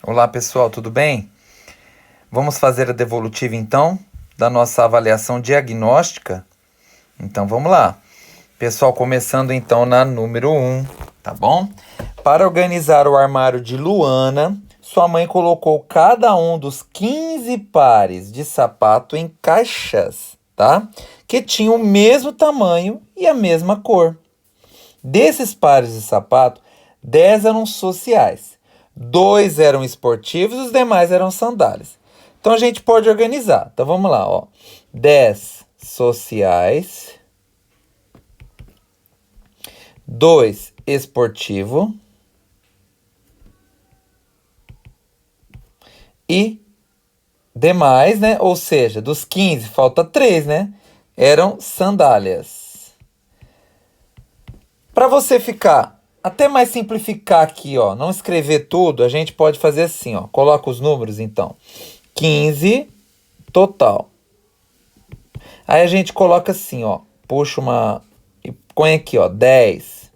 Olá pessoal, tudo bem? Vamos fazer a devolutiva então da nossa avaliação diagnóstica? Então vamos lá. Pessoal, começando então na número 1, tá bom? Para organizar o armário de Luana, sua mãe colocou cada um dos 15 pares de sapato em caixas, tá? Que tinham o mesmo tamanho e a mesma cor. Desses pares de sapato, 10 eram sociais, 2 eram esportivos e os demais eram sandálias. Então a gente pode organizar. Então vamos lá, ó. 10 sociais, 2 esportivo e demais, né? Ou seja, dos 15, falta 3, né? Eram sandálias. Para você ficar até mais simplificar aqui, ó, não escrever tudo, a gente pode fazer assim, ó. Coloca os números então. 15 total. Aí a gente coloca assim, ó, puxa uma e põe aqui, ó, 10.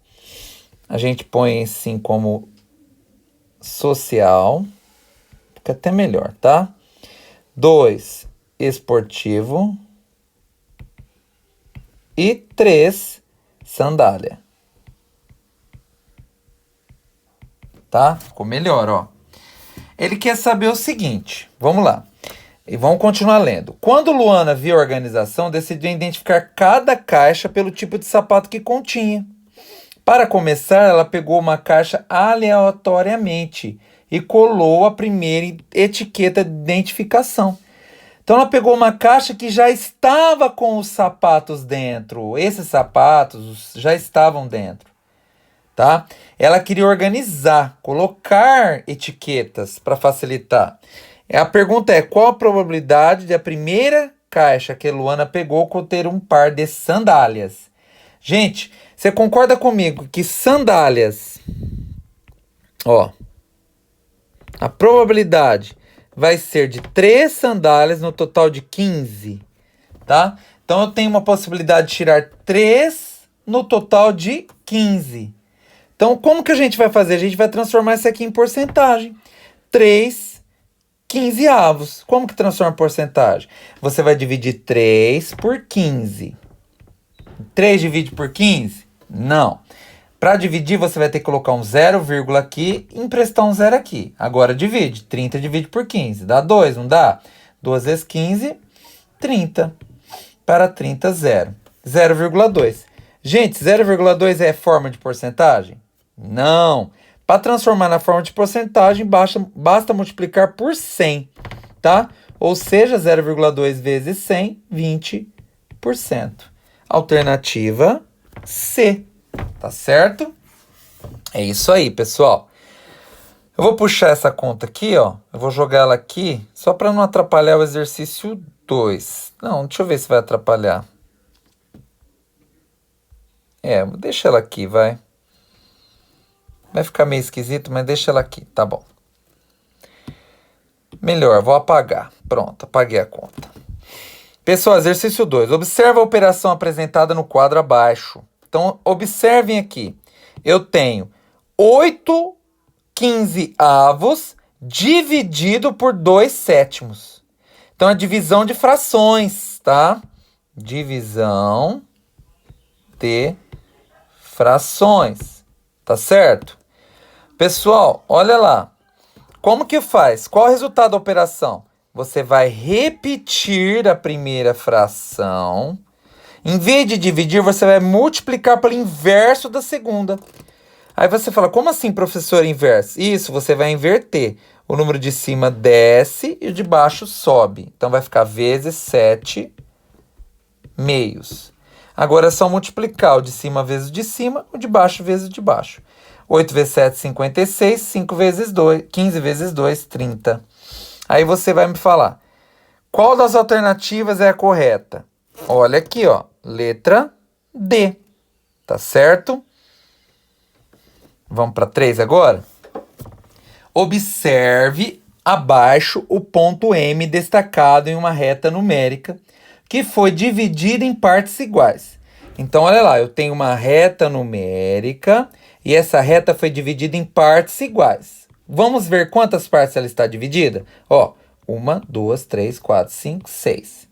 A gente põe assim como social. Fica até melhor, tá? 2 esportivo e 3 sandália. Tá? Ficou melhor, ó. Ele quer saber o seguinte, vamos lá. E vamos continuar lendo. Quando Luana viu a organização, decidiu identificar cada caixa pelo tipo de sapato que continha. Para começar, ela pegou uma caixa aleatoriamente e colou a primeira etiqueta de identificação. Então ela pegou uma caixa que já estava com os sapatos dentro. Esses sapatos já estavam dentro. Tá? Ela queria organizar, colocar etiquetas para facilitar. A pergunta é: qual a probabilidade de a primeira caixa que a Luana pegou conter um par de sandálias? Gente, você concorda comigo que sandálias, ó, a probabilidade vai ser de 3 sandálias no total de 15, tá? Então eu tenho uma possibilidade de tirar 3 no total de 15. Então, como que a gente vai fazer? A gente vai transformar isso aqui em porcentagem. 3 quinzeavos. Como que transforma em porcentagem? Você vai dividir 3 por 15. 3 divide por 15? Não. Para dividir, você vai ter que colocar um 0, aqui e emprestar um 0 aqui. Agora divide. 30 divide por 15. Dá 2, não dá? 2 vezes 15, 30. Para 30, 0. 0,2. Gente, 0,2 é forma de porcentagem? Não. Para transformar na forma de porcentagem, basta multiplicar por 100, tá? Ou seja, 0,2 vezes 100, 20%. Alternativa C, tá certo? É isso aí, pessoal. Eu vou puxar essa conta aqui, ó. Eu vou jogar ela aqui, só para não atrapalhar o exercício 2. Não, deixa eu ver se vai atrapalhar. Deixa ela aqui, vai. Vai ficar meio esquisito, mas deixa ela aqui, tá bom. Melhor, vou apagar. Pronto, apaguei a conta. Pessoal, exercício 2. Observe a operação apresentada no quadro abaixo. Então, observem aqui. Eu tenho 8 quinzeavos dividido por 2 sétimos. Então, é divisão de frações, tá? Divisão de frações, tá certo? Pessoal, olha lá. Como que faz? Qual é o resultado da operação? Você vai repetir a primeira fração. Em vez de dividir, você vai multiplicar pelo inverso da segunda. Aí você fala, como assim, professor, inverso? Isso, você vai inverter. O número de cima desce e o de baixo sobe. Então vai ficar vezes 7 meios. Agora é só multiplicar o de cima vezes o de cima, o de baixo vezes o de baixo. 8 vezes 7, 56. 5 vezes 2, 15 vezes 2, 30. Aí você vai me falar, qual das alternativas é a correta? Olha aqui, ó, letra D, tá certo? Vamos para 3 agora? Observe abaixo o ponto M destacado em uma reta numérica que foi dividida em partes iguais. Então, olha lá, eu tenho uma reta numérica e essa reta foi dividida em partes iguais. Vamos ver quantas partes ela está dividida? Ó, 1, 2, 3, 4, 5, 6.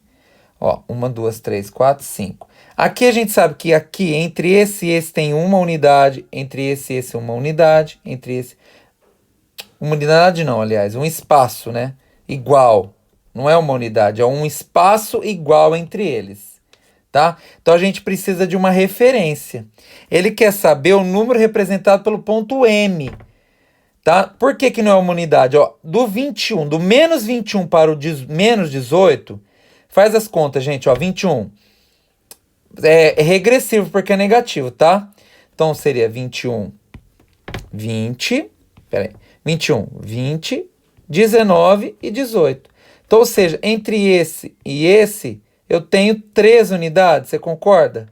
Ó, 1, 2, 3, 4, 5. Aqui a gente sabe que aqui, entre esse e esse tem uma unidade, entre esse e esse uma unidade, entre esse... Uma unidade não, aliás, um espaço, né? Igual. Não é uma unidade, é um espaço igual entre eles. Tá? Então a gente precisa de uma referência. Ele quer saber o número representado pelo ponto M. Tá? Por que que não é uma unidade? Ó, do 21, do menos 21 para o menos 18, faz as contas, gente. Ó, 21 é regressivo porque é negativo, tá? Então seria 21, 20, peraí, 21, 20, 19 e 18. Então, ou seja, entre esse e esse, eu tenho 3 unidades, você concorda?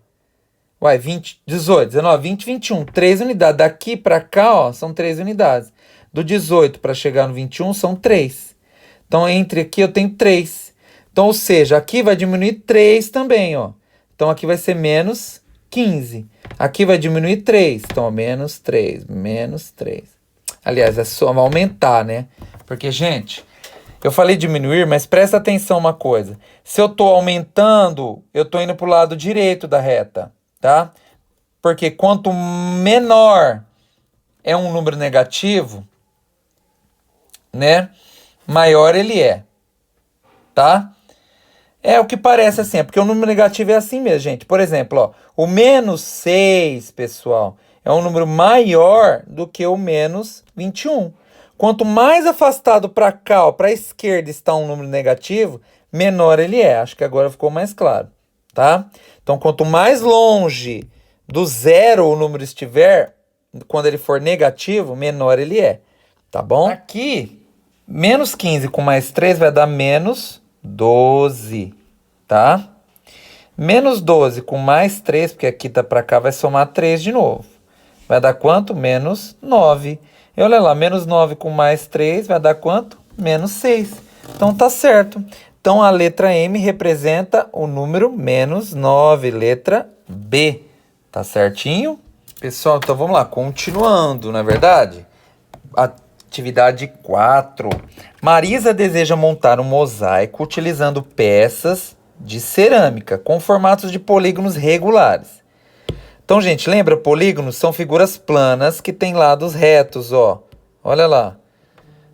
Uai, 20, 18, 19, 20, 21, 3 unidades. Daqui para cá, ó, são 3 unidades. Do 18 para chegar no 21 são 3. Então, entre aqui eu tenho 3. Então, ou seja, aqui vai diminuir 3 também, ó. Então, aqui vai ser menos 15. Aqui vai diminuir 3. Então, ó, menos 3, menos 3. Aliás, é só aumentar, né? Porque, gente, eu falei diminuir, mas presta atenção uma coisa. Se eu estou aumentando, eu estou indo para o lado direito da reta, tá? Porque quanto menor é um número negativo, né? Maior ele é, tá? É o que parece assim, é porque o número negativo é assim mesmo, gente. Por exemplo, ó, o menos 6, pessoal, é um número maior do que o menos 21. Quanto mais afastado para cá, ó, para a esquerda está um número negativo, menor ele é. Acho que agora ficou mais claro, tá? Então, quanto mais longe do zero o número estiver, quando ele for negativo, menor ele é, tá bom? Aqui, menos 15 com mais 3 vai dar menos 12, tá? Menos 12 com mais 3, porque aqui tá para cá, vai somar 3 de novo. Vai dar quanto? Menos 9. E olha lá, menos 9 com mais 3 vai dar quanto? Menos 6. Então tá certo. Então a letra M representa o número menos 9, letra B. Tá certinho? Pessoal, então vamos lá, continuando, não é verdade? Atividade 4. Marisa deseja montar um mosaico utilizando peças de cerâmica com formatos de polígonos regulares. Então, gente, lembra? Polígonos são figuras planas que têm lados retos, ó. Olha lá,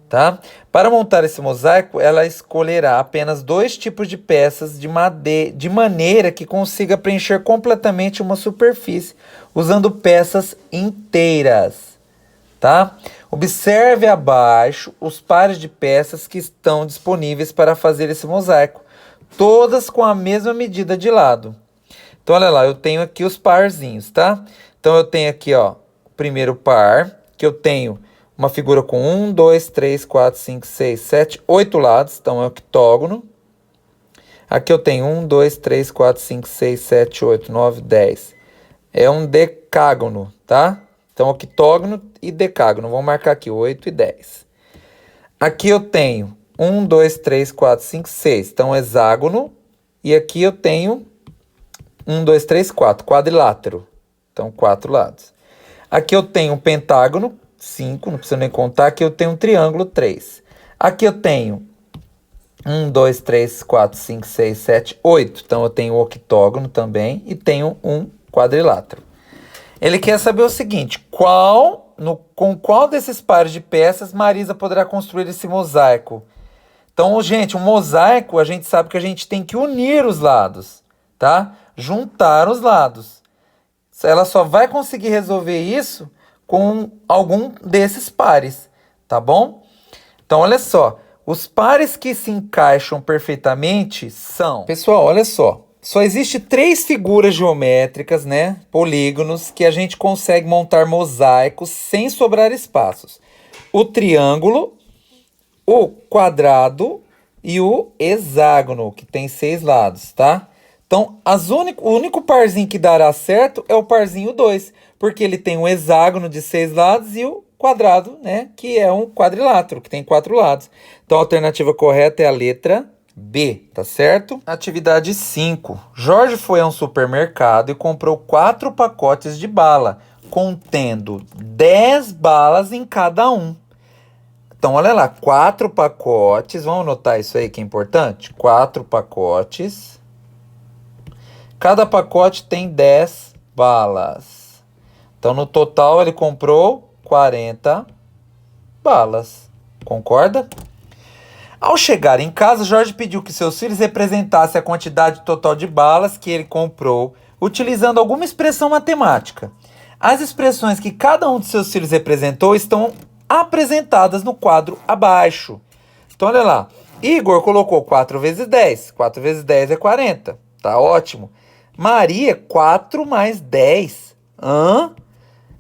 tá? Para montar esse mosaico, ela escolherá apenas 2 tipos de peças de maneira que consiga preencher completamente uma superfície, usando peças inteiras, tá? Observe abaixo os pares de peças que estão disponíveis para fazer esse mosaico, todas com a mesma medida de lado. Então, olha lá, eu tenho aqui os parzinhos, tá? Então, eu tenho aqui, ó, o primeiro par, que eu tenho uma figura com 1, 2, 3, 4, 5, 6, 7, 8 lados, então é um octógono. Aqui eu tenho 1, 2, 3, 4, 5, 6, 7, 8, 9, 10. É um decágono, tá? Então, octógono e decágono. Vamos marcar aqui 8 e 10. Aqui eu tenho 1, 2, 3, 4, 5, 6. Então, hexágono. E aqui eu tenho 1, 2, 3, 4. Quadrilátero. Então, 4 lados. Aqui eu tenho um pentágono, 5. Não preciso nem contar. Aqui eu tenho um triângulo, 3. Aqui eu tenho 1, 2, 3, 4, 5, 6, 7, 8. Então, eu tenho um octógono também. E tenho um quadrilátero. Ele quer saber o seguinte, com qual desses pares de peças Marisa poderá construir esse mosaico? Então, gente, um mosaico, a gente sabe que a gente tem que unir os lados, tá? Juntar os lados. Ela só vai conseguir resolver isso com algum desses pares, tá bom? Então, olha só, os pares que se encaixam perfeitamente são... Pessoal, olha só. Só existe 3 figuras geométricas, né, polígonos, que a gente consegue montar mosaicos sem sobrar espaços. O triângulo, o quadrado e o hexágono, que tem 6 lados, tá? Então, o único parzinho que dará certo é o parzinho 2, porque ele tem um hexágono de 6 lados e o quadrado, né, que é um quadrilátero, que tem 4 lados. Então, a alternativa correta é a letra B, tá certo? Atividade 5. Jorge foi a um supermercado e comprou 4 pacotes de bala, contendo 10 balas em cada um. Então, olha lá, 4 pacotes. Vamos anotar isso aí que é importante? 4 pacotes. Cada pacote tem 10 balas. Então, no total, ele comprou 40 balas. Concorda? Ao chegar em casa, Jorge pediu que seus filhos representassem a quantidade total de balas que ele comprou, utilizando alguma expressão matemática. As expressões que cada um de seus filhos representou estão apresentadas no quadro abaixo. Então, olha lá. Igor colocou 4 vezes 10. 4 vezes 10 é 40. Tá ótimo. Maria, 4 mais 10.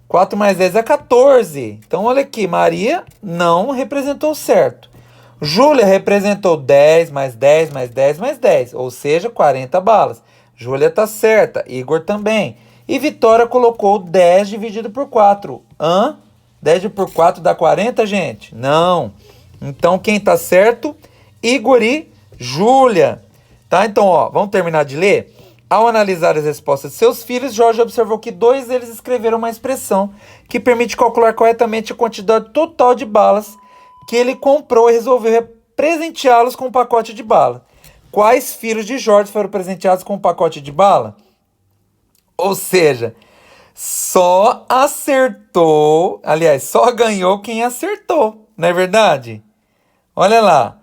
4 mais 10 é 14. Então, olha aqui. Maria não representou certo. Júlia representou 10 mais 10 mais 10 mais 10. Ou seja, 40 balas. Júlia tá certa. Igor também. E Vitória colocou 10 dividido por 4. 10 dividido por 4 dá 40, gente? Não. Então, quem tá certo? Igor e Júlia. Tá? Então, ó, vamos terminar de ler? Ao analisar as respostas de seus filhos, Jorge observou que 2 deles escreveram uma expressão que permite calcular corretamente a quantidade total de balas que ele comprou e resolveu presenteá-los com um pacote de bala. Quais filhos de Jorge foram presenteados com um pacote de bala? Ou seja, só acertou, aliás, só ganhou quem acertou, não é verdade? Olha lá.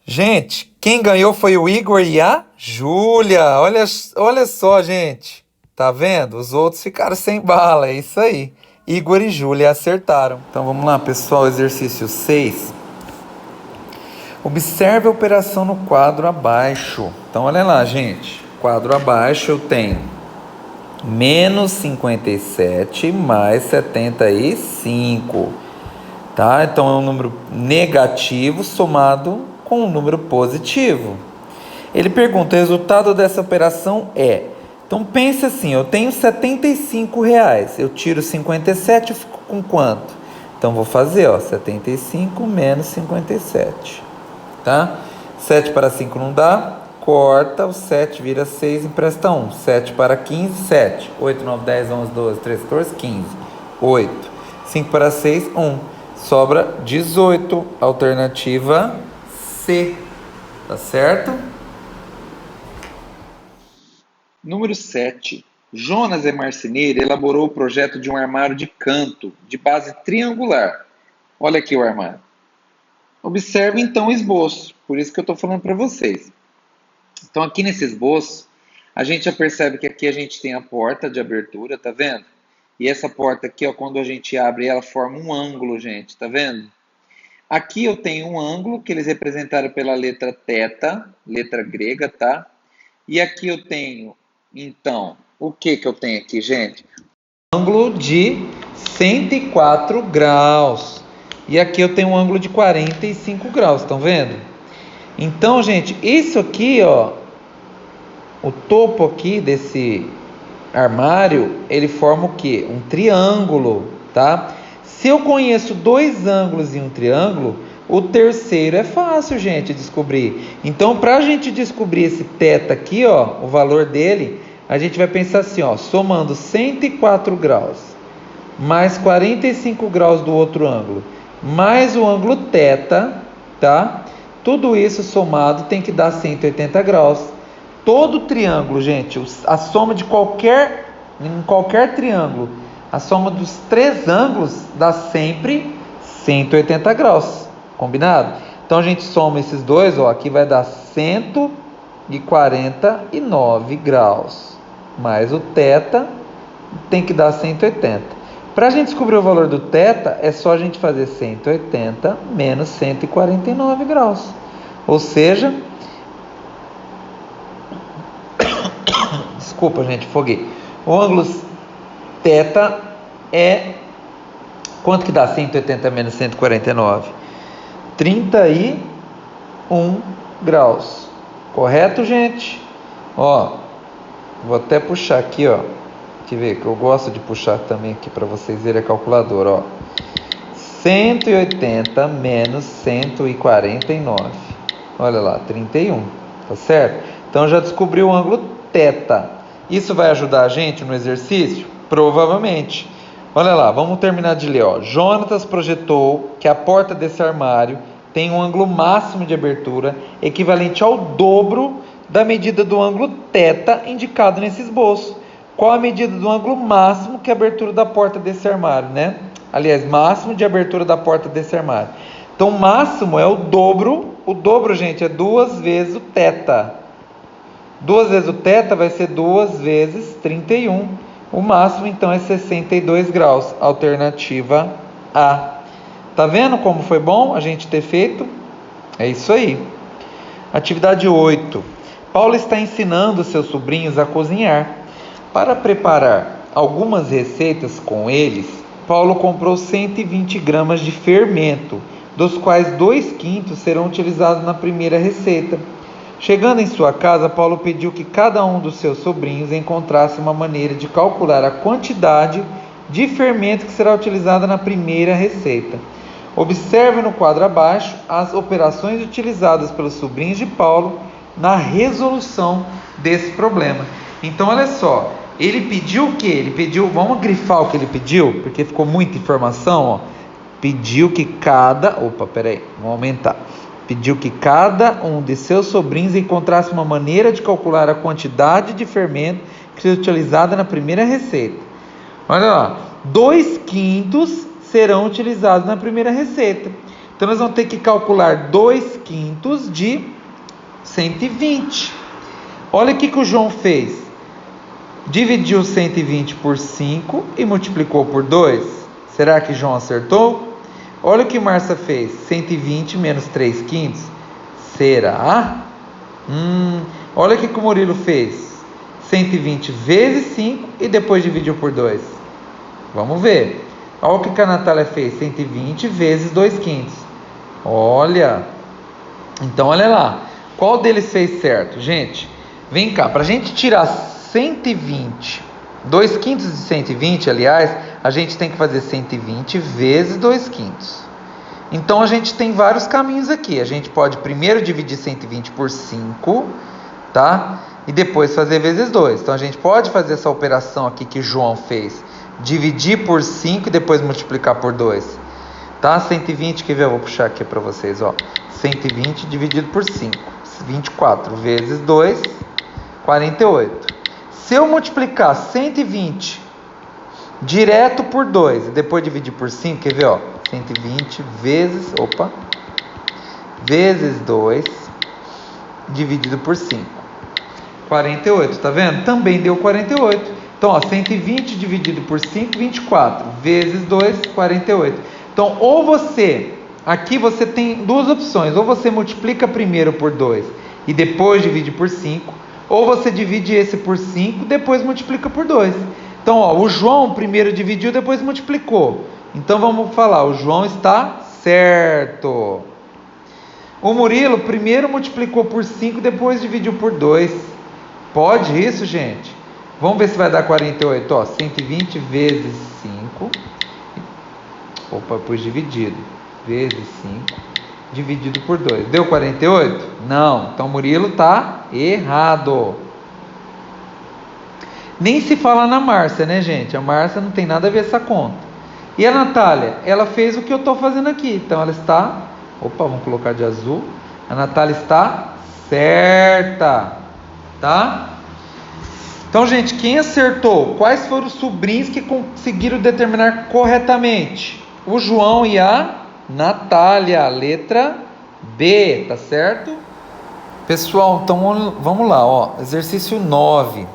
Gente, quem ganhou foi o Igor e a Júlia. Olha só, gente. Tá vendo? Os outros ficaram sem bala, é isso aí. Igor e Júlia acertaram. Então vamos lá, pessoal, exercício 6. Observe a operação no quadro abaixo. Então olha lá, gente. Quadro abaixo eu tenho menos 57 mais 75. Tá? Então é um número negativo somado com um número positivo. Ele pergunta, o resultado dessa operação é... Então pense assim, eu tenho R$75, eu tiro 57, eu fico com quanto? Então vou fazer, ó, 75 menos 57, tá? 7 para 5 não dá, corta, o 7 vira 6, empresta 1. 7 para 15, 7. 8, 9, 10, 11, 12, 13, 14, 15. 8. 5 para 6, 1. Sobra 18, alternativa C, tá certo? Número 7. Jonas e Marceneiro elaborou o projeto de um armário de canto, de base triangular. Olha aqui o armário. Observe então o esboço, por isso que eu estou falando para vocês. Então aqui nesse esboço, a gente já percebe que aqui a gente tem a porta de abertura, tá vendo? E essa porta aqui, ó, quando a gente abre, ela forma um ângulo, gente, tá vendo? Aqui eu tenho um ângulo que eles representaram pela letra θ, letra grega, tá? E aqui eu tenho... Então, o que eu tenho aqui, gente? Ângulo de 104 graus. E aqui eu tenho um ângulo de 45 graus, estão vendo? Então, gente, isso aqui, ó, o topo aqui desse armário, ele forma o quê? Um triângulo, tá? Se eu conheço 2 ângulos em um triângulo, o terceiro é fácil, gente, descobrir. Então, para a gente descobrir esse θ aqui, ó, o valor dele, a gente vai pensar assim, ó, somando 104 graus, mais 45 graus do outro ângulo, mais o ângulo θ, tá? Tudo isso somado tem que dar 180 graus. Todo triângulo, gente, a soma de em qualquer triângulo, a soma dos 3 ângulos dá sempre 180 graus. Combinado? Então a gente soma esses dois, ó, aqui vai dar 149 graus. Mais o θ tem que dar 180. Para a gente descobrir o valor do θ, é só a gente fazer 180 menos 149 graus. Ou seja... Desculpa, gente, foguei. O ângulo θ é... Quanto que dá 180 menos 149? 31 graus. Correto, gente? Ó, vou até puxar aqui, ó. Deixa eu ver, que eu gosto de puxar também aqui para vocês verem a calculadora, ó. 180 menos 149. Olha lá, 31. Tá certo? Então já descobri o ângulo θ. Isso vai ajudar a gente no exercício? Provavelmente. Olha lá, vamos terminar de ler. Ó. Jonatas projetou que a porta desse armário tem um ângulo máximo de abertura equivalente ao dobro da medida do ângulo θ indicado nesse esboço. Qual a medida do ângulo máximo que é a abertura da porta desse armário, né? Aliás, máximo de abertura da porta desse armário. Então, máximo é o dobro. O dobro, gente, é 2 vezes o θ. 2 vezes o θ vai ser 2 vezes 31. O máximo, então, é 62 graus. Alternativa A. Tá vendo como foi bom a gente ter feito? É isso aí. Atividade 8. Paulo está ensinando seus sobrinhos a cozinhar. Para preparar algumas receitas com eles, Paulo comprou 120 gramas de fermento, dos quais 2/5 serão utilizados na primeira receita. Chegando em sua casa, Paulo pediu que cada um dos seus sobrinhos encontrasse uma maneira de calcular a quantidade de fermento que será utilizada na primeira receita. Observe no quadro abaixo as operações utilizadas pelos sobrinhos de Paulo na resolução desse problema. Então, olha só, ele pediu o quê? Ele pediu, vamos grifar o que ele pediu, porque ficou muita informação, ó. Pediu que vamos aumentar. Pediu que cada um de seus sobrinhos encontrasse uma maneira de calcular a quantidade de fermento que será utilizada na primeira receita. Olha lá, 2/5 serão utilizados na primeira receita. Então, nós vamos ter que calcular 2/5 de 120. Olha o que o João fez. Dividiu 120 por 5 e multiplicou por 2. Será que João acertou? Olha o que Márcia fez. 120 menos 3/5. Será? Olha o que o Murilo fez. 120 vezes 5 e depois dividiu por 2. Vamos ver. Olha o que a Natália fez. 120 vezes 2/5. Olha. Então, olha lá. Qual deles fez certo? Gente, vem cá. Para a gente tirar 120, 2/5 de 120, aliás, a gente tem que fazer 120 vezes 2/5. Então, a gente tem vários caminhos aqui. A gente pode primeiro dividir 120 por 5, tá? E depois fazer vezes 2. Então, a gente pode fazer essa operação aqui que João fez. Dividir por 5 e depois multiplicar por 2. Tá? 120, quer ver? Eu vou puxar aqui para vocês, ó. 120 dividido por 5. 24 vezes 2, 48. Se eu multiplicar 120 direto por 2 e depois dividir por 5, quer ver, ó? 120 vezes 2 dividido por 5. 48, tá vendo? Também deu 48. Então, ó, 120 dividido por 5, 24. Vezes 2, 48. Então, aqui você tem duas opções. Ou você multiplica primeiro por 2 e depois divide por 5. Ou você divide esse por 5 e depois multiplica por 2. Então, ó, o João primeiro dividiu, depois multiplicou. Então, vamos falar, o João está certo. O Murilo primeiro multiplicou por 5 e depois dividiu por 2. Pode isso, gente? Vamos ver se vai dar 48. Ó, 120 vezes 5. Pus dividido. Vezes 5. Dividido por 2. Deu 48? Não. Então, Murilo está errado. Nem se fala na Márcia, né, gente? A Márcia não tem nada a ver essa conta. E a Natália? Ela fez o que eu estou fazendo aqui. Então, ela está... vamos colocar de azul. A Natália está certa. Tá? Então, gente, quem acertou? Quais foram os sobrinhos que conseguiram determinar corretamente? O João e a Natália, letra B, tá certo? Pessoal, então vamos lá, ó. Exercício 9.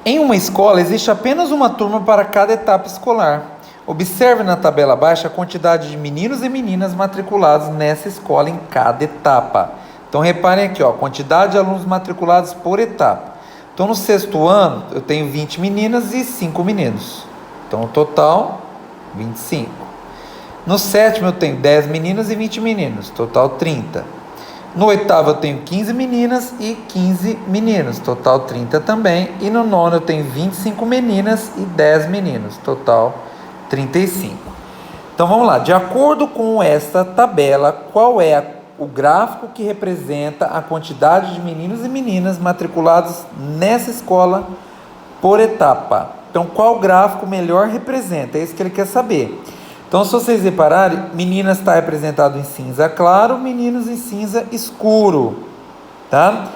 Em uma escola existe apenas uma turma para cada etapa escolar. Observe na tabela abaixo a quantidade de meninos e meninas matriculados nessa escola em cada etapa. Então reparem aqui, ó, quantidade de alunos matriculados por etapa. Então, no 6º ano, eu tenho 20 meninas e 5 meninos. Então, o total, 25. No 7º, eu tenho 10 meninas e 20 meninos. Total, 30. No 8º, eu tenho 15 meninas e 15 meninos. Total, 30 também. E no 9º, eu tenho 25 meninas e 10 meninos. Total, 35. Então, vamos lá. De acordo com esta tabela, qual é o gráfico que representa a quantidade de meninos e meninas matriculados nessa escola por etapa? Então, qual gráfico melhor representa? É isso que ele quer saber. Então, se vocês repararem, meninas está representado em cinza claro, meninos em cinza escuro, tá?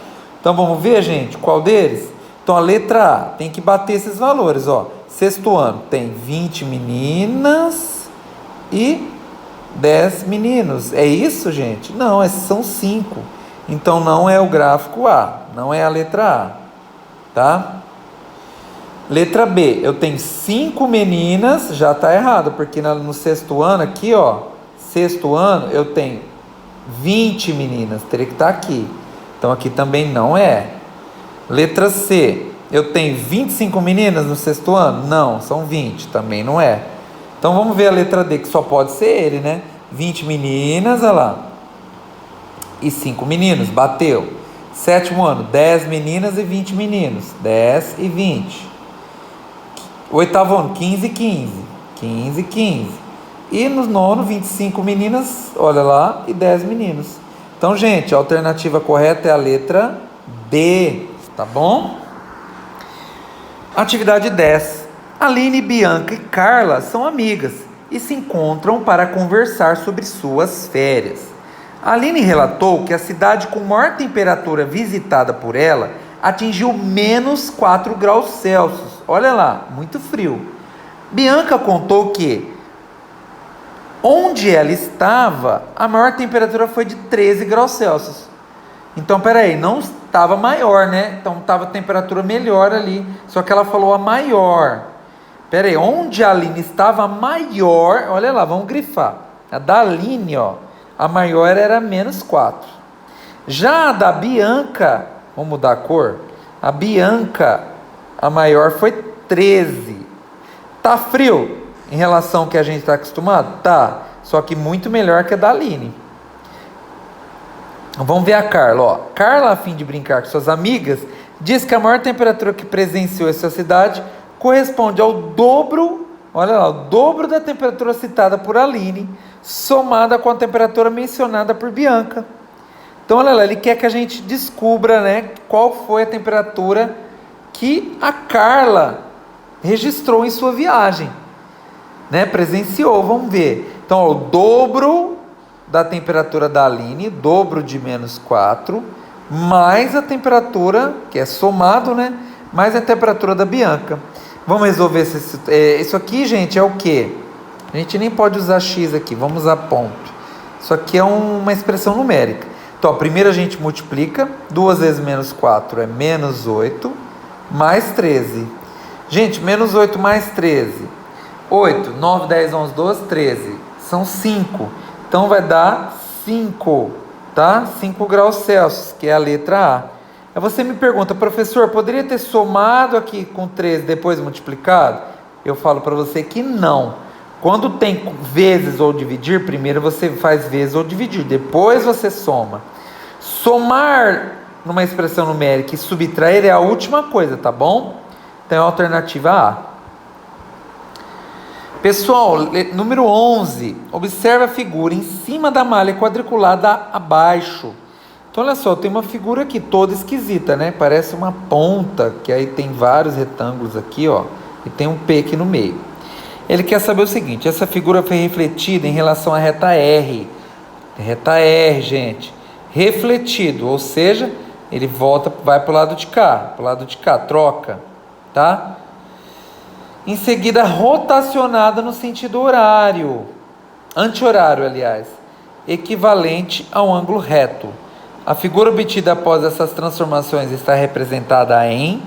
Então, vamos ver, gente, qual deles? Então, a letra A tem que bater esses valores, ó. Sexto ano tem 20 meninas e 10 meninos. É isso, gente? Não, esses são 5. Então, não é o gráfico A, não é a letra A, tá? Letra B, eu tenho 5 meninas, já está errado, porque no sexto ano aqui, ó, sexto ano, eu tenho 20 meninas, teria que estar aqui. Então, aqui também não é. Letra C, eu tenho 25 meninas no sexto ano? Não, são 20, também não é. Então, vamos ver a letra D, que só pode ser ele, né? 20 meninas, olha lá, e 5 meninos, bateu. Sétimo ano, 10 meninas e 20 meninos, 10 e 20. Oitavo ano, 15 e 15. 15 e 15. E no nono, 25 meninas, olha lá, e 10 meninos. Então, gente, a alternativa correta é a letra D, tá bom? Atividade 10. Aline, Bianca e Carla são amigas e se encontram para conversar sobre suas férias. A Aline relatou que a cidade com maior temperatura visitada por ela atingiu menos 4 graus Celsius. Olha lá, muito frio. Bianca contou que onde ela estava, a maior temperatura foi de 13 graus Celsius. Então, peraí, não estava maior, né? Então, estava a temperatura melhor ali. Só que ela falou a maior. Peraí, onde a Aline estava maior, olha lá, vamos grifar. A da Aline, ó, a maior era menos 4. Já a da Bianca, vamos mudar a cor? A Bianca, a maior foi 13. Tá frio em relação ao que a gente está acostumado? Tá, só que muito melhor que a da Aline. Vamos ver a Carla, ó. Carla, a fim de brincar com suas amigas, diz que a maior temperatura que presenciou em sua cidade corresponde ao dobro, olha lá, o dobro da temperatura citada por Aline, somada com a temperatura mencionada por Bianca. Então, olha lá, ele quer que a gente descubra, né, qual foi a temperatura que a Carla registrou em sua viagem, né, presenciou, vamos ver. Então, ó, o dobro da temperatura da Aline, dobro de menos 4, mais a temperatura, que é somado, né, mais a temperatura da Bianca. Vamos resolver isso aqui, gente, é o quê? A gente nem pode usar x aqui, vamos usar ponto. Isso aqui é uma expressão numérica. Então, primeiro a gente multiplica, 2 vezes menos 4 é menos 8, mais 13. Gente, menos 8 mais 13. 8, 9, 10, 11, 12, 13. São 5. Então, vai dar 5, tá? 5 graus Celsius, que é a letra A. Aí você me pergunta, professor, poderia ter somado aqui com 13 depois multiplicado? Eu falo para você que não. Quando tem vezes ou dividir, primeiro você faz vezes ou dividir, depois você soma. Somar numa expressão numérica e subtrair é a última coisa, tá bom? Então é a alternativa A. Pessoal, número 11. Observe a figura em cima da malha quadriculada abaixo. Então olha só, tem uma figura aqui toda esquisita, né? Parece uma ponta, que aí tem vários retângulos aqui, ó, e tem um P aqui no meio. Ele quer saber o seguinte, essa figura foi refletida em relação à reta R. Reta R, gente. Refletido, ou seja, ele volta, vai para o lado de cá, troca, tá? Em seguida, rotacionada no sentido horário, anti-horário, aliás, equivalente a um ângulo reto. A figura obtida após essas transformações está representada em...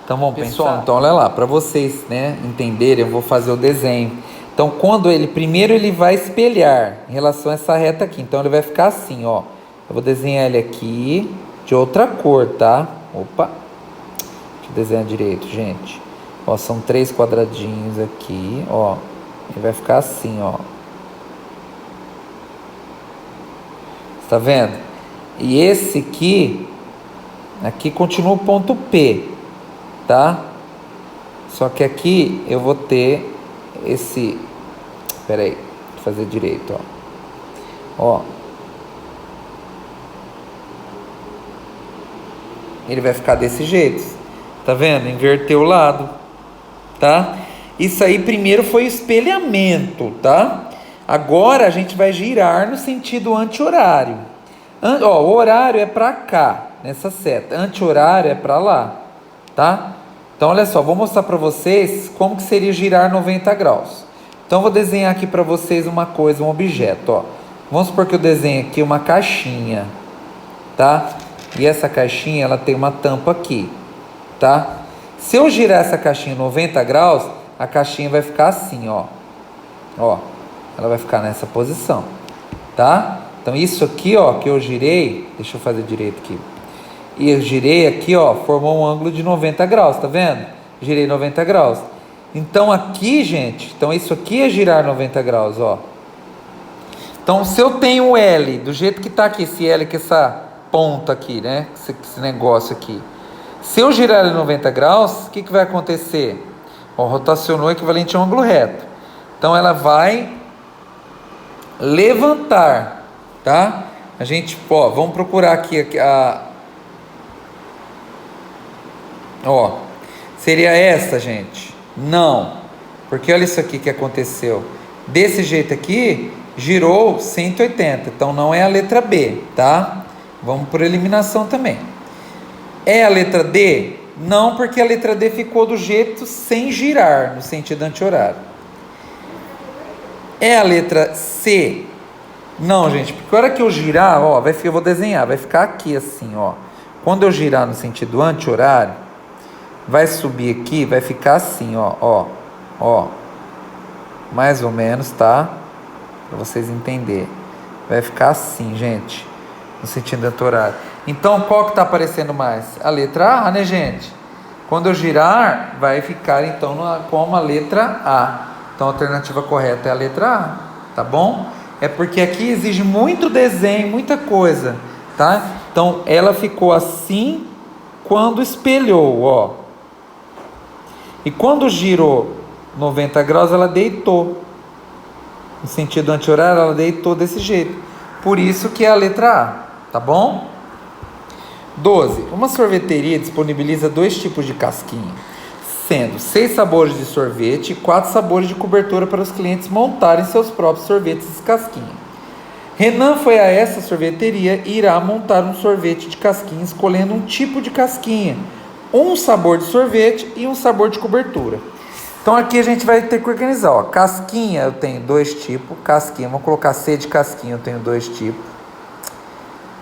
Então vamos pensar. Então olha lá, para vocês, né, entenderem, eu vou fazer o desenho. Então quando primeiro ele vai espelhar em relação a essa reta aqui. Então ele vai ficar assim, ó. Eu vou desenhar ele aqui de outra cor, tá? Opa, deixa eu desenhar direito, gente. Ó, são 3 quadradinhos aqui, ó. Ele vai ficar assim, ó. Tá vendo? E esse aqui continua o ponto P, tá? Só que aqui eu vou ter esse... Espera aí, vou fazer direito, ó. Ó. Ele vai ficar desse jeito, tá vendo? Inverteu o lado. tá? Isso aí primeiro foi o espelhamento, tá? Agora a gente vai girar no sentido anti-horário. O horário é para cá, nessa seta. Anti-horário é para lá, tá? Então, olha só, vou mostrar para vocês como que seria girar 90 graus. Então, vou desenhar aqui para vocês uma coisa, um objeto, ó. Vamos supor que eu desenho aqui uma caixinha, tá? E essa caixinha, ela tem uma tampa aqui, tá? Se eu girar essa caixinha 90 graus, a caixinha vai ficar assim, ó. Ó, ela vai ficar nessa posição, tá? Então, isso aqui, ó, que eu girei, deixa eu fazer direito aqui. E eu girei aqui, ó, formou um ângulo de 90 graus, tá vendo? Girei 90 graus. Então, aqui, gente, então isso aqui é girar 90 graus, ó. Então, se eu tenho o L, do jeito que tá aqui, esse L, que essa ponta aqui, né? Esse negócio aqui. Se eu girar ele 90 graus, o que vai acontecer? Ó, rotacionou equivalente a um ângulo reto. Então, ela vai levantar, tá? A gente, ó, vamos procurar aqui ó, seria essa, gente? Não, porque olha isso aqui que aconteceu. Desse jeito aqui, girou 180, então não é a letra B, tá? Vamos por eliminação também. É a letra D? Não, porque a letra D ficou do jeito sem girar, no sentido anti-horário. É a letra C? Não, gente, porque a hora que eu girar, ó, eu vou desenhar, vai ficar aqui assim, ó. Quando eu girar no sentido anti-horário, vai subir aqui, vai ficar assim, ó. Mais ou menos, tá? Para vocês entenderem. Vai ficar assim, gente, no sentido anti-horário. Então, qual que tá aparecendo mais? A letra A, né, gente? Quando eu girar, vai ficar, então, como a letra A. Então, a alternativa correta é a letra A, tá bom? É porque aqui exige muito desenho, muita coisa, tá? Então, ela ficou assim quando espelhou, ó. E quando girou 90 graus, ela deitou. No sentido anti-horário, ela deitou desse jeito. Por isso que é a letra A, tá bom? 12. Uma sorveteria disponibiliza 2 tipos de casquinha, sendo 6 sabores de sorvete e 4 sabores de cobertura para os clientes montarem seus próprios sorvetes de casquinha. Renan foi a essa sorveteria e irá montar um sorvete de casquinha, escolhendo um tipo de casquinha, um sabor de sorvete e um sabor de cobertura. Então aqui a gente vai ter que organizar, ó. Casquinha eu tenho 2 tipos, casquinha, vamos colocar C de casquinha, eu tenho 2 tipos.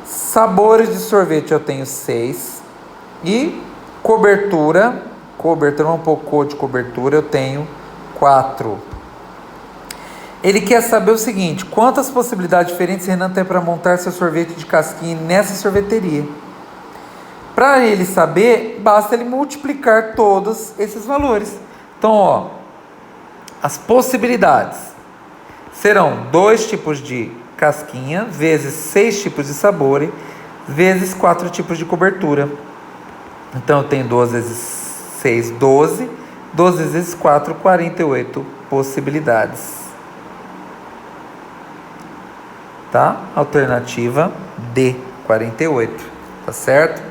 Sabores de sorvete eu tenho 6. E cobertura, um pouco de cobertura, eu tenho 4. Ele quer saber o seguinte: quantas possibilidades diferentes Renan tem para montar seu sorvete de casquinha nessa sorveteria? Para ele saber, basta ele multiplicar todos esses valores. Então, ó, as possibilidades serão 2 tipos de casquinha, vezes 6 tipos de sabor, vezes 4 tipos de cobertura. Então, eu tenho 12 vezes 6, 12. 12 vezes 4, 48 possibilidades. Tá? Alternativa D, 48. Tá certo?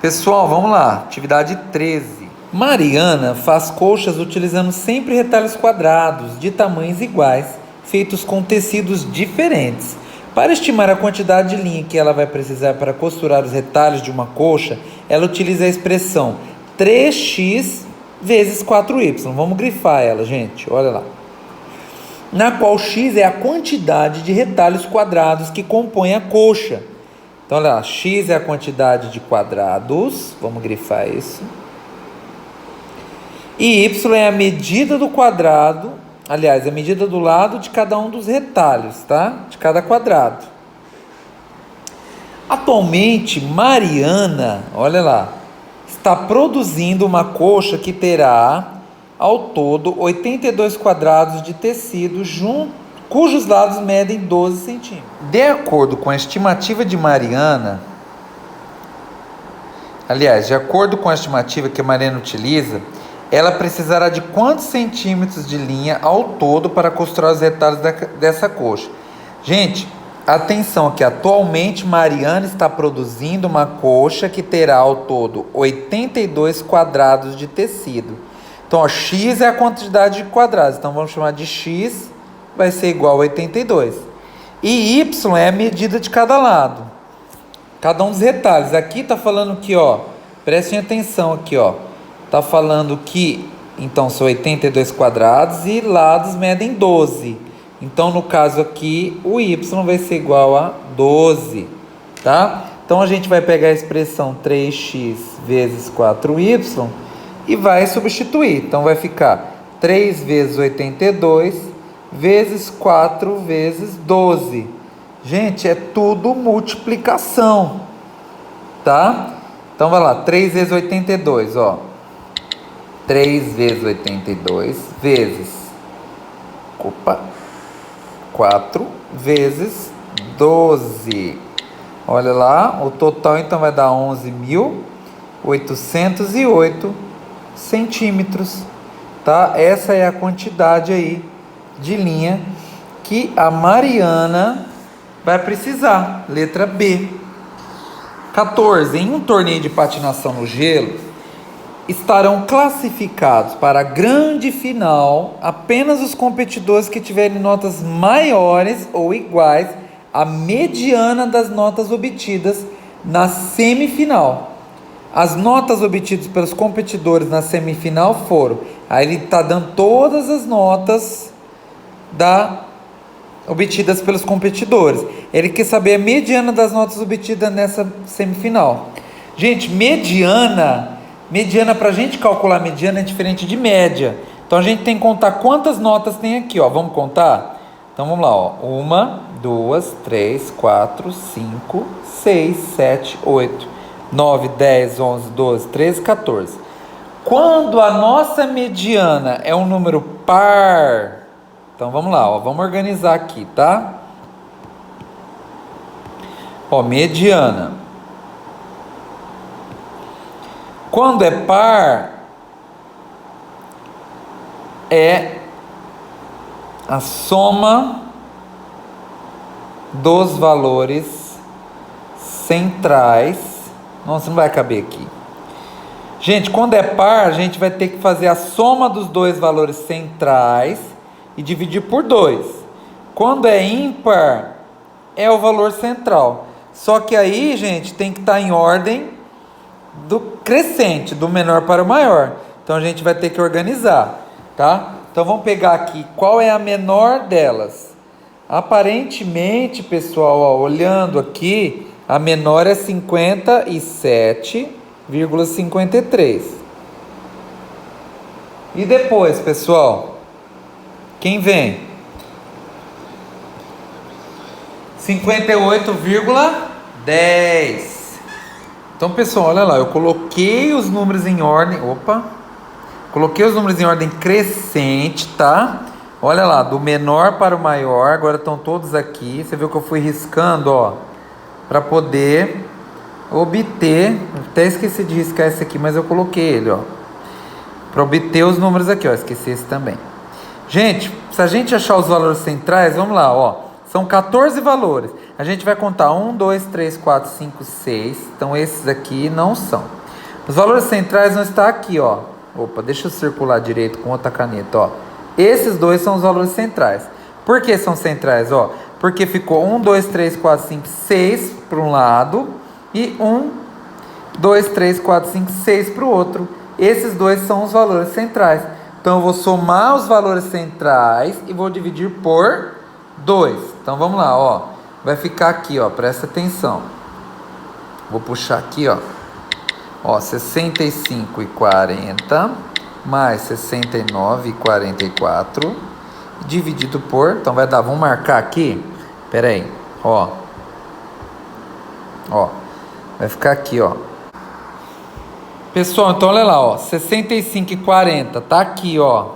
Pessoal, vamos lá. Atividade 13. Mariana faz colchas utilizando sempre retalhos quadrados, de tamanhos iguais, feitos com tecidos diferentes. Para estimar a quantidade de linha que ela vai precisar para costurar os retalhos de uma colcha, ela utiliza a expressão 3x vezes 4y. Vamos grifar ela, gente. Olha lá. Na qual x é a quantidade de retalhos quadrados que compõem a colcha. Então, olha lá, x é a quantidade de quadrados. Vamos grifar isso. E y é a medida do quadrado, aliás, a medida do lado de cada um dos retalhos, tá? De cada quadrado. Atualmente, Mariana, olha lá, está produzindo uma colcha que terá, ao todo, 82 quadrados de tecido, cujos lados medem 12 centímetros. De acordo com a estimativa de Mariana, aliás, de acordo com a estimativa que a Mariana utiliza, ela precisará de quantos centímetros de linha ao todo para costurar os retalhos dessa colcha? Gente, Atenção que atualmente Mariana está produzindo uma coxa que terá ao todo 82 quadrados de tecido. Então, ó, x é a quantidade de quadrados. Então, vamos chamar de x, vai ser igual a 82. E y é a medida de cada lado. Cada um dos retalhos. Aqui está falando que, ó, prestem atenção aqui, ó. Está falando que, então, são 82 quadrados e lados medem 12. Então, no caso aqui, o y vai ser igual a 12, tá? Então, a gente vai pegar a expressão 3x vezes 4y e vai substituir. Então, vai ficar 3 vezes 82 vezes 4 vezes 12. Gente, é tudo multiplicação, tá? Então, vai lá, 3 vezes 82, ó. 3 vezes 82 vezes... 4 vezes 12. Olha lá, o total então vai dar 11.808 centímetros, tá? Essa é a quantidade aí de linha que a Mariana vai precisar. Letra B. 14. Em um torneio de patinação no gelo, estarão classificados para a grande final apenas os competidores que tiverem notas maiores ou iguais à mediana das notas obtidas na semifinal. As notas obtidas pelos competidores na semifinal foram... Aí ele está dando todas as notas obtidas pelos competidores. Ele quer saber a mediana das notas obtidas nessa semifinal. Gente, mediana, para a gente calcular mediana é diferente de média. Então, a gente tem que contar quantas notas tem aqui, ó. Vamos contar? Então, vamos lá, ó. 1, 2, 3, 4, 5, 6, 7, 8, 9, 10, 11, 12, 13, 14. Quando a nossa mediana é um número par... Então, vamos lá, ó. Vamos organizar aqui, tá? Ó, mediana. Quando é par, é a soma dos valores centrais. Nossa, não vai caber aqui. Gente, quando é par, a gente vai ter que fazer a soma dos dois valores centrais e dividir por 2. Quando é ímpar, é o valor central. Só que aí, gente, tem que estar em ordem do crescente, do menor para o maior. Então a gente vai ter que organizar, tá? Então vamos pegar aqui qual é a menor delas. Aparentemente, pessoal, ó, olhando aqui, a menor é 57,53. E depois, pessoal, quem vem? 58,10. Então, pessoal, olha lá, eu coloquei os números em ordem, coloquei os números em ordem crescente, tá? Olha lá, do menor para o maior, agora estão todos aqui, você viu que eu fui riscando, ó, para poder obter, até esqueci de riscar esse aqui, mas eu coloquei ele, ó, para obter os números aqui, ó, esqueci esse também. Gente, se a gente achar os valores centrais, vamos lá, ó, são 14 valores. A gente vai contar 1, 2, 3, 4, 5, 6. Então, esses aqui não são. Os valores centrais vão estar aqui, ó. Opa, deixa eu circular direito com outra caneta, ó. Esses dois são os valores centrais. Por que são centrais, ó? Porque ficou 1, 2, 3, 4, 5, 6 para um lado. E 1, 2, 3, 4, 5, 6 para o outro. Esses dois são os valores centrais. Então, eu vou somar os valores centrais e vou dividir por 2. Então, vamos lá, ó. Vai ficar aqui, ó. Presta atenção. Vou puxar aqui, ó. Ó, 65,40 mais 69,44 dividido por... Então, vai dar... Vamos marcar aqui. Pera aí. Ó. Ó. Vai ficar aqui, ó. Pessoal, então olha lá, ó. 65,40 tá aqui, ó.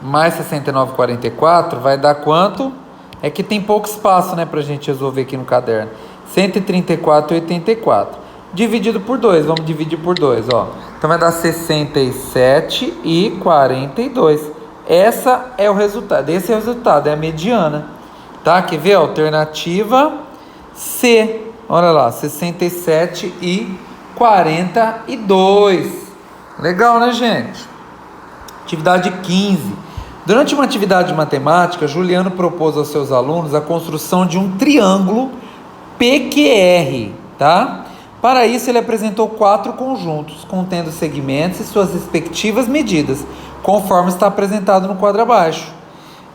Mais 69,44 vai dar quanto? É que tem pouco espaço, né, pra gente resolver aqui no caderno. 134,84. Dividido por 2. Vamos dividir por 2, ó. Então vai dar 67,42. Essa é o resultado. Esse é o resultado, é a mediana. Tá? Quer ver? Alternativa C. Olha lá, 67 e 42. Legal, né, gente? Atividade 15. Durante uma atividade de matemática, Juliano propôs aos seus alunos a construção de um triângulo PQR, tá? Para isso, ele apresentou 4 conjuntos, contendo segmentos e suas respectivas medidas, conforme está apresentado no quadro abaixo.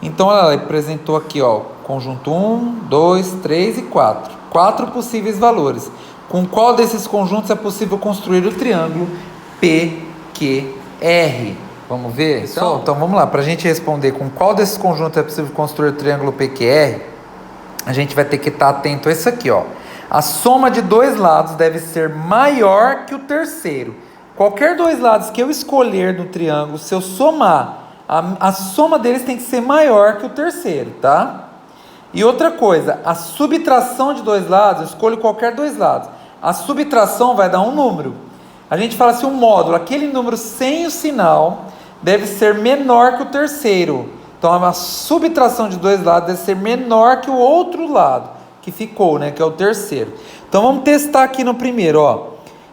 Então, olha lá, ele apresentou aqui, ó, conjunto 1, 2, 3 e 4. 4 possíveis valores. Com qual desses conjuntos é possível construir o triângulo PQR? Vamos ver? Então vamos lá. Para a gente responder com qual desses conjuntos é possível construir o triângulo PQR, a gente vai ter que estar atento a isso aqui, ó. A soma de dois lados deve ser maior que o terceiro. Qualquer dois lados que eu escolher no triângulo, se eu somar, a soma deles tem que ser maior que o terceiro, tá? E outra coisa, a subtração de dois lados, eu escolho qualquer dois lados. A subtração vai dar um número. A gente fala assim, um módulo, aquele número sem o sinal deve ser menor que o terceiro. Então, a subtração de dois lados deve ser menor que o outro lado, que ficou, né? Que é o terceiro. Então, vamos testar aqui no primeiro, ó.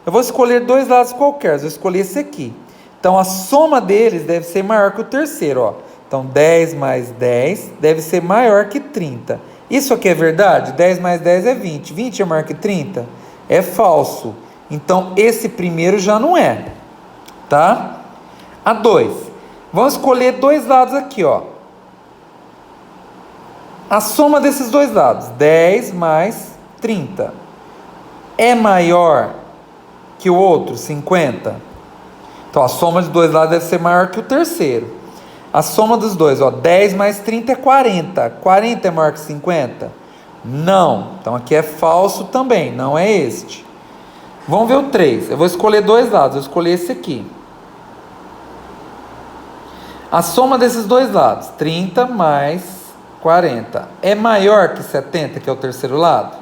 Eu vou escolher dois lados qualquer, eu vou escolher esse aqui. Então, a soma deles deve ser maior que o terceiro, ó. Então, 10 mais 10 deve ser maior que 30. Isso aqui é verdade? 10 mais 10 é 20. 20 é maior que 30? É falso. Então, esse primeiro já não é, tá? A 2. Vamos escolher dois lados aqui, ó. A soma desses dois lados, 10 mais 30, é maior que o outro, 50? Então, a soma de dois lados deve ser maior que o terceiro. A soma dos dois, ó, 10 mais 30 é 40. 40 é maior que 50? Não. Então, aqui é falso também, não é este. Vamos ver o 3. Eu vou escolher dois lados, eu vou escolher esse aqui. A soma desses dois lados, 30 mais 40, é maior que 70, que é o terceiro lado?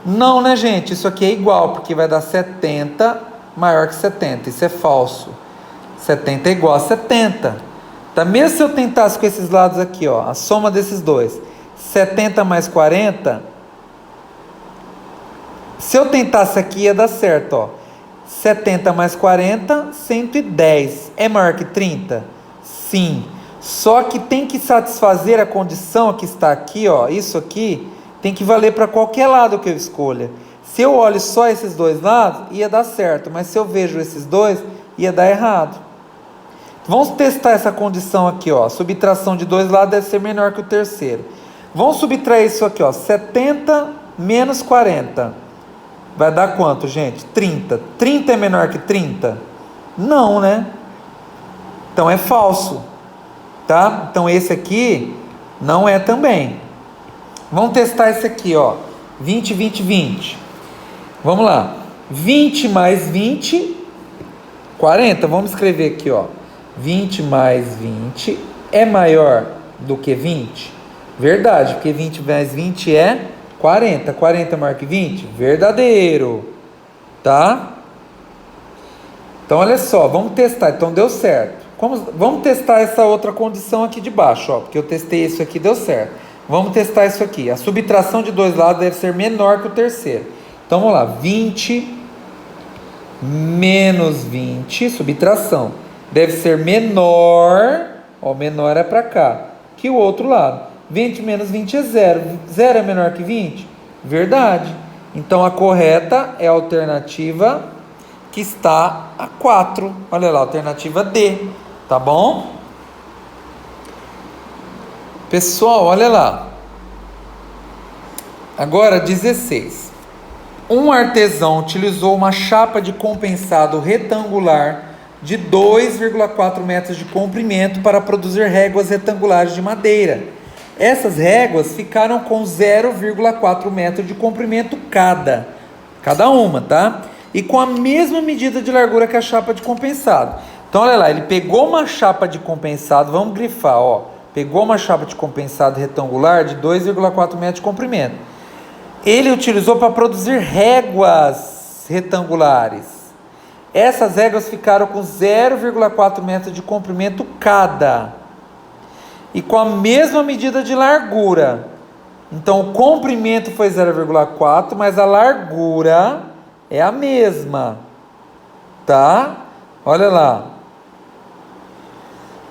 Não, né, gente? Isso aqui é igual, porque vai dar 70 maior que 70. Isso é falso. 70 é igual a 70. Tá? Mesmo se eu tentasse com esses lados aqui, ó, a soma desses dois, 70 mais 40, se eu tentasse aqui ia dar certo, ó. 70 mais 40, 110. É maior que 30? Sim. Só que tem que satisfazer a condição que está aqui, ó. Isso aqui tem que valer para qualquer lado que eu escolha. Se eu olho só esses dois lados, ia dar certo. Mas se eu vejo esses dois, ia dar errado. Vamos testar essa condição aqui, ó. A subtração de dois lados deve ser menor que o terceiro. Vamos subtrair isso aqui, ó. 70 menos 40. Vai dar quanto, gente? 30. 30 é menor que 30? Não, né? Então é falso. Tá? Então esse aqui não é também. Vamos testar esse aqui, ó. 20, 20, 20. Vamos lá. 20 mais 20, 40. Vamos escrever aqui, ó. 20 mais 20 é maior do que 20? Verdade, porque 20 mais 20 é 40. 40 é maior que 20? Verdadeiro. Tá? Então, olha só, vamos testar. Então, deu certo. Vamos testar essa outra condição aqui de baixo, ó. Porque eu testei isso aqui, deu certo. Vamos testar isso aqui. A subtração de dois lados deve ser menor que o terceiro. Então, vamos lá. 20 menos 20, subtração. Deve ser menor, ó, menor é para cá, que o outro lado. 20 menos 20 é 0. 0 é menor que 20? Verdade. Então, a correta é a alternativa que está a 4. Olha lá, alternativa D. Tá bom? Pessoal, olha lá. Agora, 16. Um artesão utilizou uma chapa de compensado retangular de 2,4 metros de comprimento para produzir réguas retangulares de madeira. Essas réguas ficaram com 0,4 metro de comprimento cada uma, tá? E com a mesma medida de largura que a chapa de compensado. Então, olha lá, ele pegou uma chapa de compensado, vamos grifar, ó. Pegou uma chapa de compensado retangular de 2,4 metros de comprimento. Ele utilizou para produzir réguas retangulares. Essas réguas ficaram com 0,4 metros de comprimento cada. E com a mesma medida de largura. Então o comprimento foi 0,4, mas a largura é a mesma, tá? Olha lá.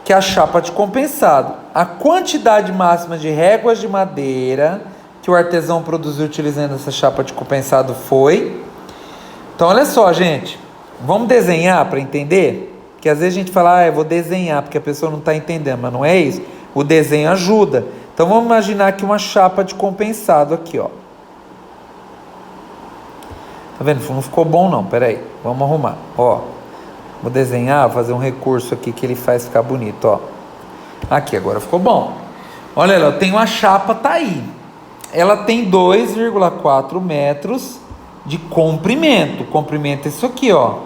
Que é a chapa de compensado. A quantidade máxima de réguas de madeira que o artesão produziu utilizando essa chapa de compensado foi... Então olha só, gente. Vamos desenhar para entender? Porque às vezes a gente fala, eu vou desenhar porque a pessoa não está entendendo, mas não é isso. O desenho ajuda. Então vamos imaginar aqui uma chapa de compensado aqui, ó. Tá vendo? Não ficou bom não, peraí. Vamos arrumar, ó. Vou desenhar, fazer um recurso aqui que ele faz ficar bonito, ó. Aqui, agora ficou bom. Olha lá, eu tenho a chapa, tá aí. Ela tem 2,4 metros de comprimento. Comprimento é isso aqui, ó.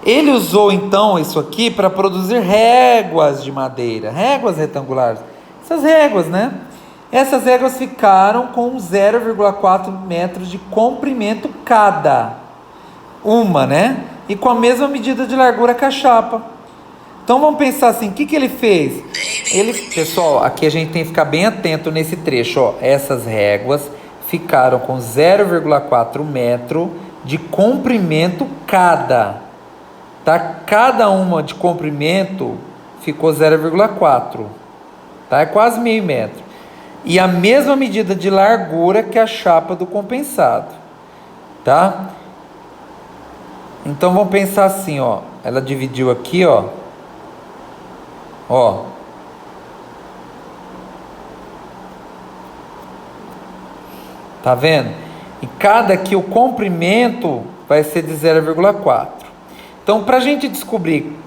Ele usou, então, isso aqui para produzir réguas de madeira. Réguas retangulares. Essas réguas, né? Essas réguas ficaram com 0,4 metros de comprimento cada. Uma, né? E com a mesma medida de largura que a chapa. Então vamos pensar assim, o que ele fez? Pessoal, aqui a gente tem que ficar bem atento nesse trecho, ó. Essas réguas ficaram com 0,4 metro de comprimento cada. Tá? Cada uma de comprimento ficou 0,4. Tá? É quase meio metro. E a mesma medida de largura que a chapa do compensado. Tá? Então vamos pensar assim, ó. Ela dividiu aqui, ó. Ó. Tá vendo? E cada aqui o comprimento vai ser de 0,4. Então, para a gente descobrir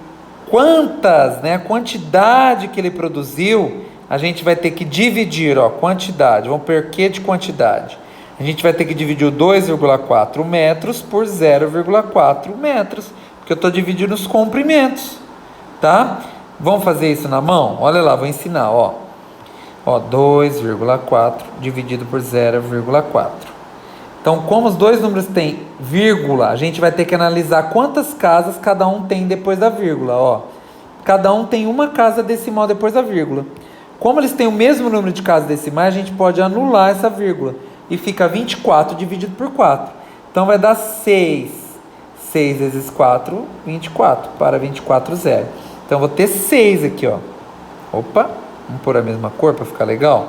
quantas, né, a quantidade que ele produziu, a gente vai ter que dividir, ó, quantidade. Vamos per que de quantidade? A gente vai ter que dividir o 2,4 metros por 0,4 metros, porque eu estou dividindo os comprimentos, tá? Vamos fazer isso na mão? Olha lá, vou ensinar, ó. Ó, 2,4 dividido por 0,4. Então, como os dois números têm vírgula, a gente vai ter que analisar quantas casas cada um tem depois da vírgula, ó. Cada um tem uma casa decimal depois da vírgula. Como eles têm o mesmo número de casas decimais, a gente pode anular essa vírgula. E fica 24 dividido por 4. Então vai dar 6. 6 vezes 4, 24. Para 24, 0. Então vou ter 6 aqui, ó. Opa, vamos pôr a mesma cor para ficar legal.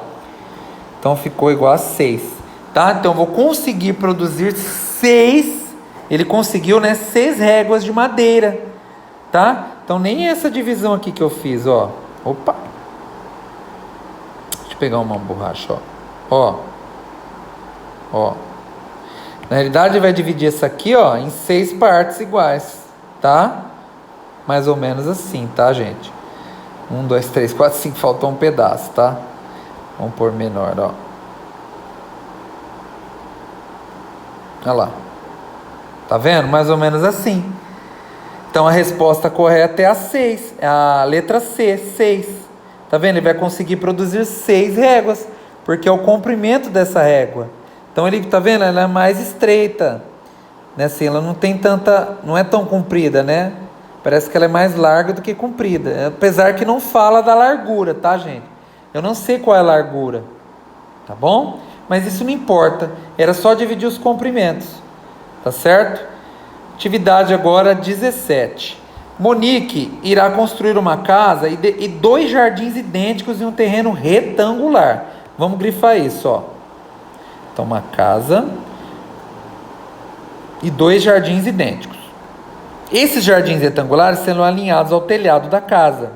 Então ficou igual a 6. Tá? Então eu vou conseguir produzir 6. Ele conseguiu, né? 6 réguas de madeira. Tá? Então nem essa divisão aqui que eu fiz, ó. Opa. Deixa eu pegar uma borracha, ó. Ó. Na realidade vai dividir essa aqui, ó, em 6 partes iguais, tá? Mais ou menos assim, tá, gente? 1, 2, 3, 4, 5, faltou um pedaço, tá? Vamos pôr menor, ó. Olha lá. Tá vendo? Mais ou menos assim. Então a resposta correta é a 6. É a letra C, 6. Tá vendo? Ele vai conseguir produzir 6 réguas, porque é o comprimento dessa régua. Então ele, tá vendo? Ela é mais estreita, né? Assim, ela não tem tanta, não é tão comprida, né? Parece que ela é mais larga do que comprida. Apesar que não fala da largura, tá, gente? Eu não sei qual é a largura, tá bom? Mas isso não importa. Era só dividir os comprimentos, tá certo? Atividade agora 17. Monique irá construir uma casa e 2 jardins idênticos em um terreno retangular. Vamos grifar isso, ó. Então, uma casa e 2 jardins idênticos. Esses jardins retangulares serão alinhados ao telhado da casa.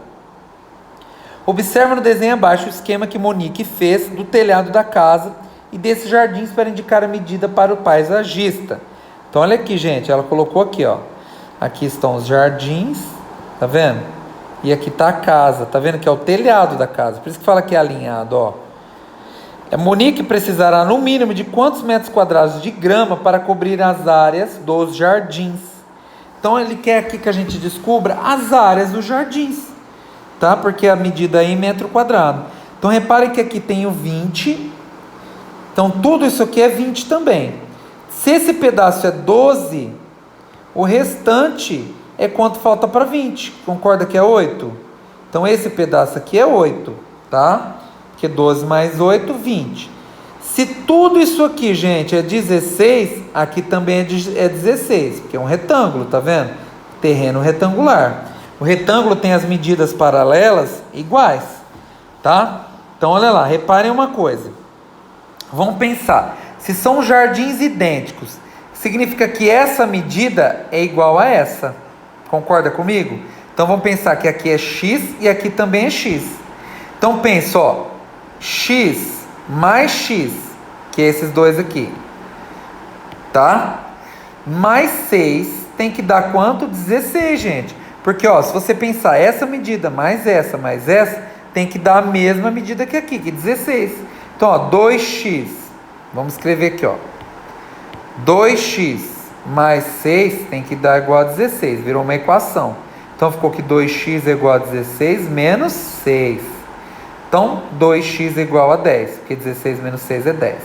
Observe no desenho abaixo o esquema que Monique fez do telhado da casa e desses jardins para indicar a medida para o paisagista. Então, olha aqui, gente. Ela colocou aqui, ó. Aqui estão os jardins, tá vendo? E aqui está a casa, tá vendo que é o telhado da casa. Por isso que fala que é alinhado, ó. A Monique precisará no mínimo de quantos metros quadrados de grama para cobrir as áreas dos jardins. Então ele quer aqui que a gente descubra as áreas dos jardins, tá? Porque a medida é em metro quadrado. Então reparem que aqui tem o 20. Então tudo isso aqui é 20 também. Se esse pedaço é 12, o restante é quanto falta para 20. Concorda que é 8? Então esse pedaço aqui é 8, tá? Porque 12 mais 8, 20. Se tudo isso aqui, gente, é 16, aqui também é 16, porque é um retângulo, tá vendo? Terreno retangular. O retângulo tem as medidas paralelas iguais, tá? Então, olha lá, reparem uma coisa. Vamos pensar. Se são jardins idênticos, significa que essa medida é igual a essa. Concorda comigo? Então, vamos pensar que aqui é x e aqui também é x. Então, pensa, ó. X mais x, que é esses dois aqui. Tá? Mais 6 tem que dar quanto? 16, gente. Porque, ó, se você pensar essa medida mais essa, tem que dar a mesma medida que aqui, que 16. Então, ó, 2x. Vamos escrever aqui, ó. 2x mais 6 tem que dar igual a 16. Virou uma equação. Então, ficou que 2x é igual a 16 menos 6. Então, 2x é igual a 10. Porque 16 menos 6 é 10.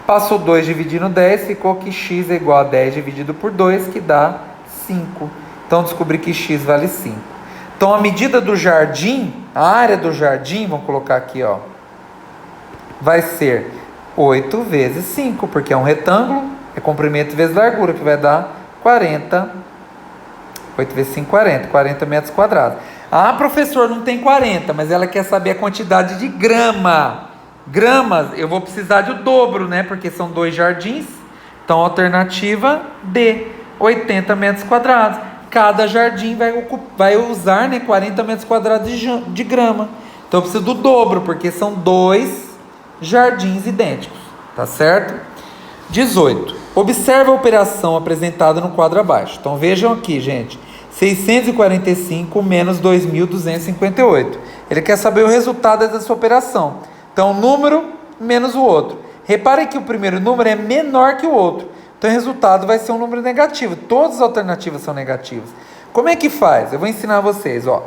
Passou 2 dividindo 10, ficou que x é igual a 10 dividido por 2, que dá 5. Então, descobri que x vale 5. Então, a medida do jardim, a área do jardim, vamos colocar aqui, ó, vai ser 8 vezes 5, porque é um retângulo, é comprimento vezes largura, que vai dar 40. 8 vezes 5, 40 metros quadrados. Ah, professor, não tem 40, mas ela quer saber a quantidade de grama. Gramas, eu vou precisar do dobro, né? Porque são 2 jardins. Então, alternativa D, 80 metros quadrados. Cada jardim vai usar, né, 40 metros quadrados de grama. Então, eu preciso do dobro, porque são 2 jardins idênticos. Tá certo? 18. Observe a operação apresentada no quadro abaixo. Então, vejam aqui, gente. 645 menos 2.258. Ele quer saber o resultado dessa operação. Então, um número menos o outro. Reparem que o primeiro número é menor que o outro. Então, o resultado vai ser um número negativo. Todas as alternativas são negativas. Como é que faz? Eu vou ensinar vocês. Ó.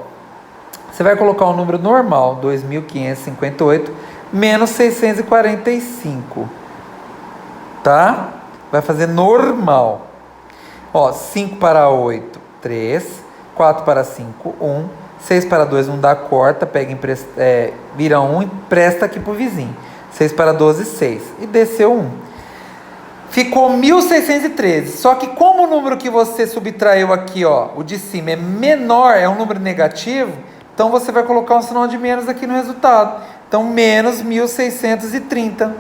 Você vai colocar um número normal, 2.558, menos 645. Tá? Vai fazer normal. Ó, 5 para 8, 3. 4 para 5, 1. 6 para 2 não dá, corta, pega, vira 1 e empresta aqui para o vizinho. 6 para 12, 6. E desceu 1. Ficou 1.613. Só que como o número que você subtraiu aqui, ó, o de cima é menor, é um número negativo, então você vai colocar um sinal de menos aqui no resultado. Então, menos 1.630.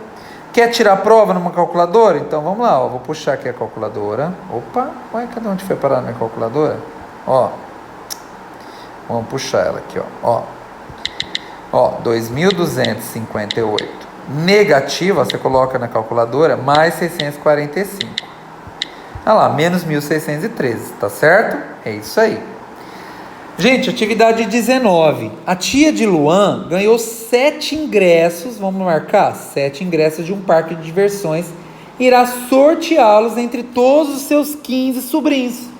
Quer tirar a prova numa calculadora? Então, vamos lá, ó, vou puxar aqui a calculadora. Opa, ué, cadê onde foi parar a minha calculadora? Ó. Vamos puxar ela aqui, ó. Ó, 2.258 negativa, você coloca na calculadora, mais 645. Olha lá, menos 1.613, tá certo? É isso aí. Gente, atividade 19. A tia de Luan ganhou 7 ingressos, vamos marcar? 7 ingressos de um parque de diversões. Irá sorteá-los entre todos os seus 15 sobrinhos.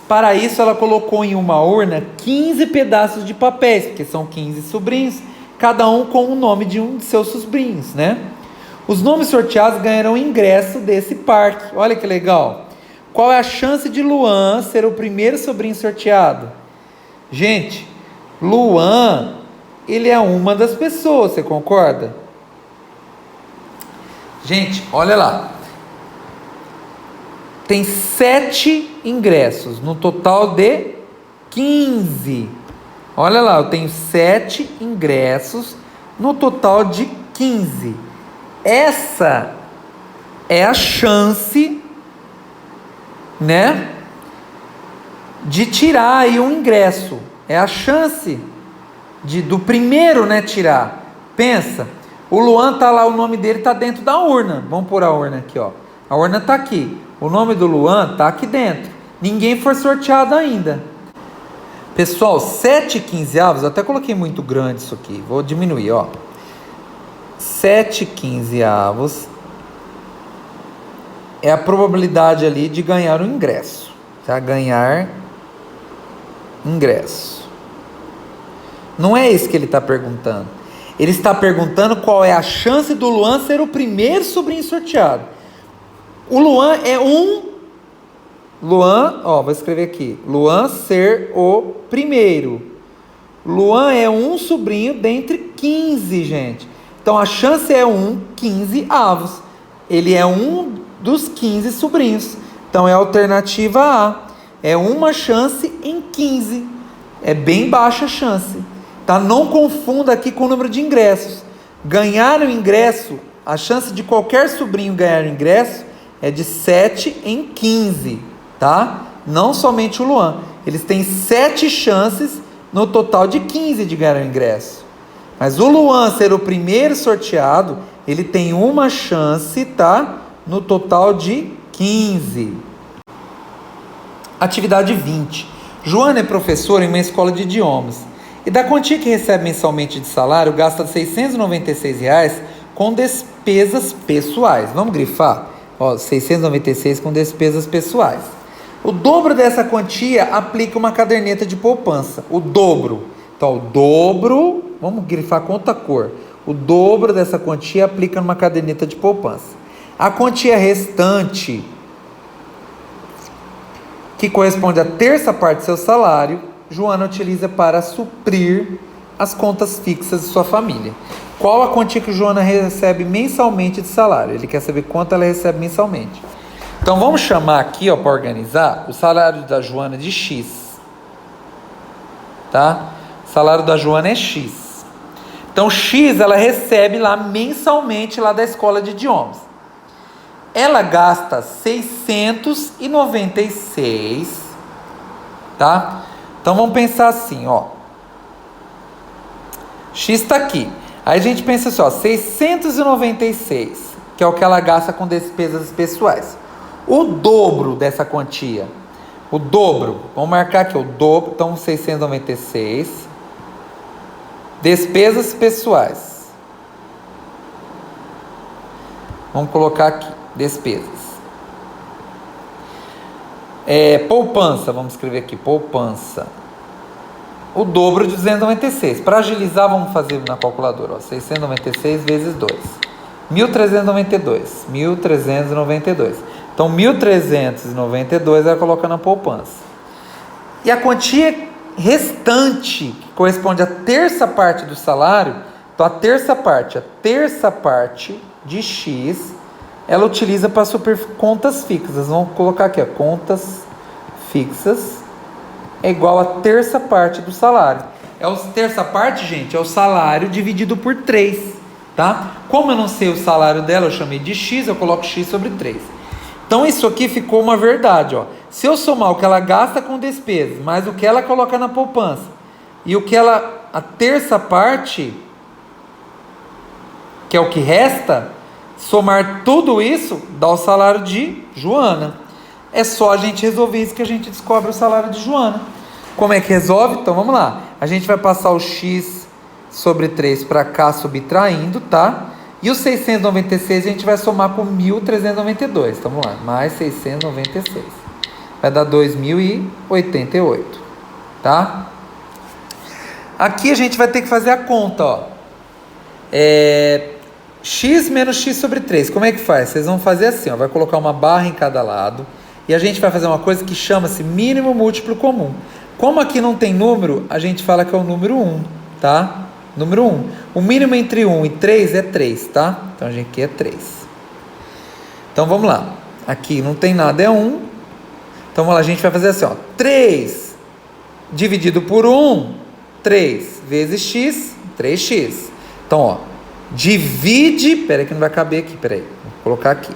Para isso, ela colocou em uma urna 15 pedaços de papéis, porque são 15 sobrinhos, cada um com o nome de um de seus sobrinhos, né? Os nomes sorteados ganharão ingresso desse parque. Olha que legal. Qual é a chance de Luan ser o primeiro sobrinho sorteado? Gente, Luan, ele é uma das pessoas, você concorda? Gente, olha lá. Tem 7 ingressos, no total de 15. Olha lá, eu tenho 7 ingressos, no total de 15. Essa é a chance, né, de tirar aí um ingresso. É a chance do primeiro, né, tirar. Pensa, o Luan tá lá, o nome dele tá dentro da urna. Vamos pôr a urna aqui, ó. A urna tá aqui. O nome do Luan tá aqui dentro. Ninguém foi sorteado ainda. Pessoal, 7 quinzeavos, eu até coloquei muito grande isso aqui. Vou diminuir, ó. 7 quinzeavos é a probabilidade ali de ganhar o ingresso. Tá? Ganhar ingresso. Não é isso que ele está perguntando. Ele está perguntando qual é a chance do Luan ser o primeiro sobrinho sorteado. O Luan é Luan, ó, vou escrever aqui. Luan ser o primeiro. Luan é um sobrinho dentre 15, gente. Então, a chance é 1/15. ele é um dos 15 sobrinhos. Então é a alternativa A. É uma chance em 15. É bem baixa a chance. Tá? Não confunda aqui com o número de ingressos. Ganhar o ingresso, a chance de qualquer sobrinho ganhar o ingresso é de 7 em 15. Tá? Não somente o Luan. Eles têm 7 chances no total de 15 de ganhar o ingresso. Mas o Luan ser o primeiro sorteado, ele tem uma chance, tá? No total de 15. Atividade 20. Joana é professora em uma escola de idiomas. E da quantia que recebe mensalmente de salário, gasta R$ 696 com despesas pessoais. Vamos grifar? Ó, 696 com despesas pessoais. O dobro dessa quantia aplica uma caderneta de poupança. O dobro. Então, o dobro, vamos grifar conta cor. O dobro dessa quantia aplica numa caderneta de poupança. A quantia restante, que corresponde à terça parte do seu salário, Joana utiliza para suprir as contas fixas de sua família. Qual a quantia que Joana recebe mensalmente de salário? Ele quer saber quanto ela recebe mensalmente. Então vamos chamar aqui, para organizar, o salário da Joana de X. Tá? O salário da Joana é X. Então X ela recebe lá mensalmente lá da escola de idiomas. Ela gasta 696, tá? Então vamos pensar assim, X está aqui. Aí a gente pensa assim, 696, que é o que ela gasta com despesas pessoais. O dobro dessa quantia, o dobro, vamos marcar aqui o dobro, então 696, despesas pessoais. Vamos colocar aqui, despesas. Poupança, vamos escrever aqui, poupança. O dobro de 296. Para agilizar, vamos fazer na calculadora, 696 vezes 2. 1.392. 1.392. Então, 1.392 ela coloca na poupança. E a quantia restante, que corresponde à terça parte do salário, então a terça parte de X, ela utiliza para suprir contas fixas. Vamos colocar aqui, contas fixas é igual a terça parte do salário. Terça parte, gente, é o salário dividido por 3, tá? Como eu não sei o salário dela, eu chamei de X, eu coloco X sobre 3. Então isso aqui ficou uma verdade, Se eu somar o que ela gasta com despesas, mais o que ela coloca na poupança, e o que a terça parte, que é o que resta, somar tudo isso, dá o salário de Joana. É só a gente resolver isso que a gente descobre o salário de Joana. Como é que resolve? Então vamos lá. A gente vai passar o X sobre 3 para cá, subtraindo, tá? E o 696 a gente vai somar com 1.392. Então vamos lá, mais 696. Vai dar 2.088, tá? Aqui a gente vai ter que fazer a conta, X menos X sobre 3. Como é que faz? Vocês vão fazer assim, vai colocar uma barra em cada lado. E a gente vai fazer uma coisa que chama-se mínimo múltiplo comum. Como aqui não tem número, a gente fala que é o número 1, tá? Número 1. O mínimo entre 1 e 3 é 3, tá? Então a gente aqui é 3. Então vamos lá. Aqui não tem nada, é 1. Então vamos lá, a gente vai fazer assim, 3 dividido por 1, 3 vezes x, 3x. Então, divide, peraí que não vai caber aqui, peraí, vou colocar aqui.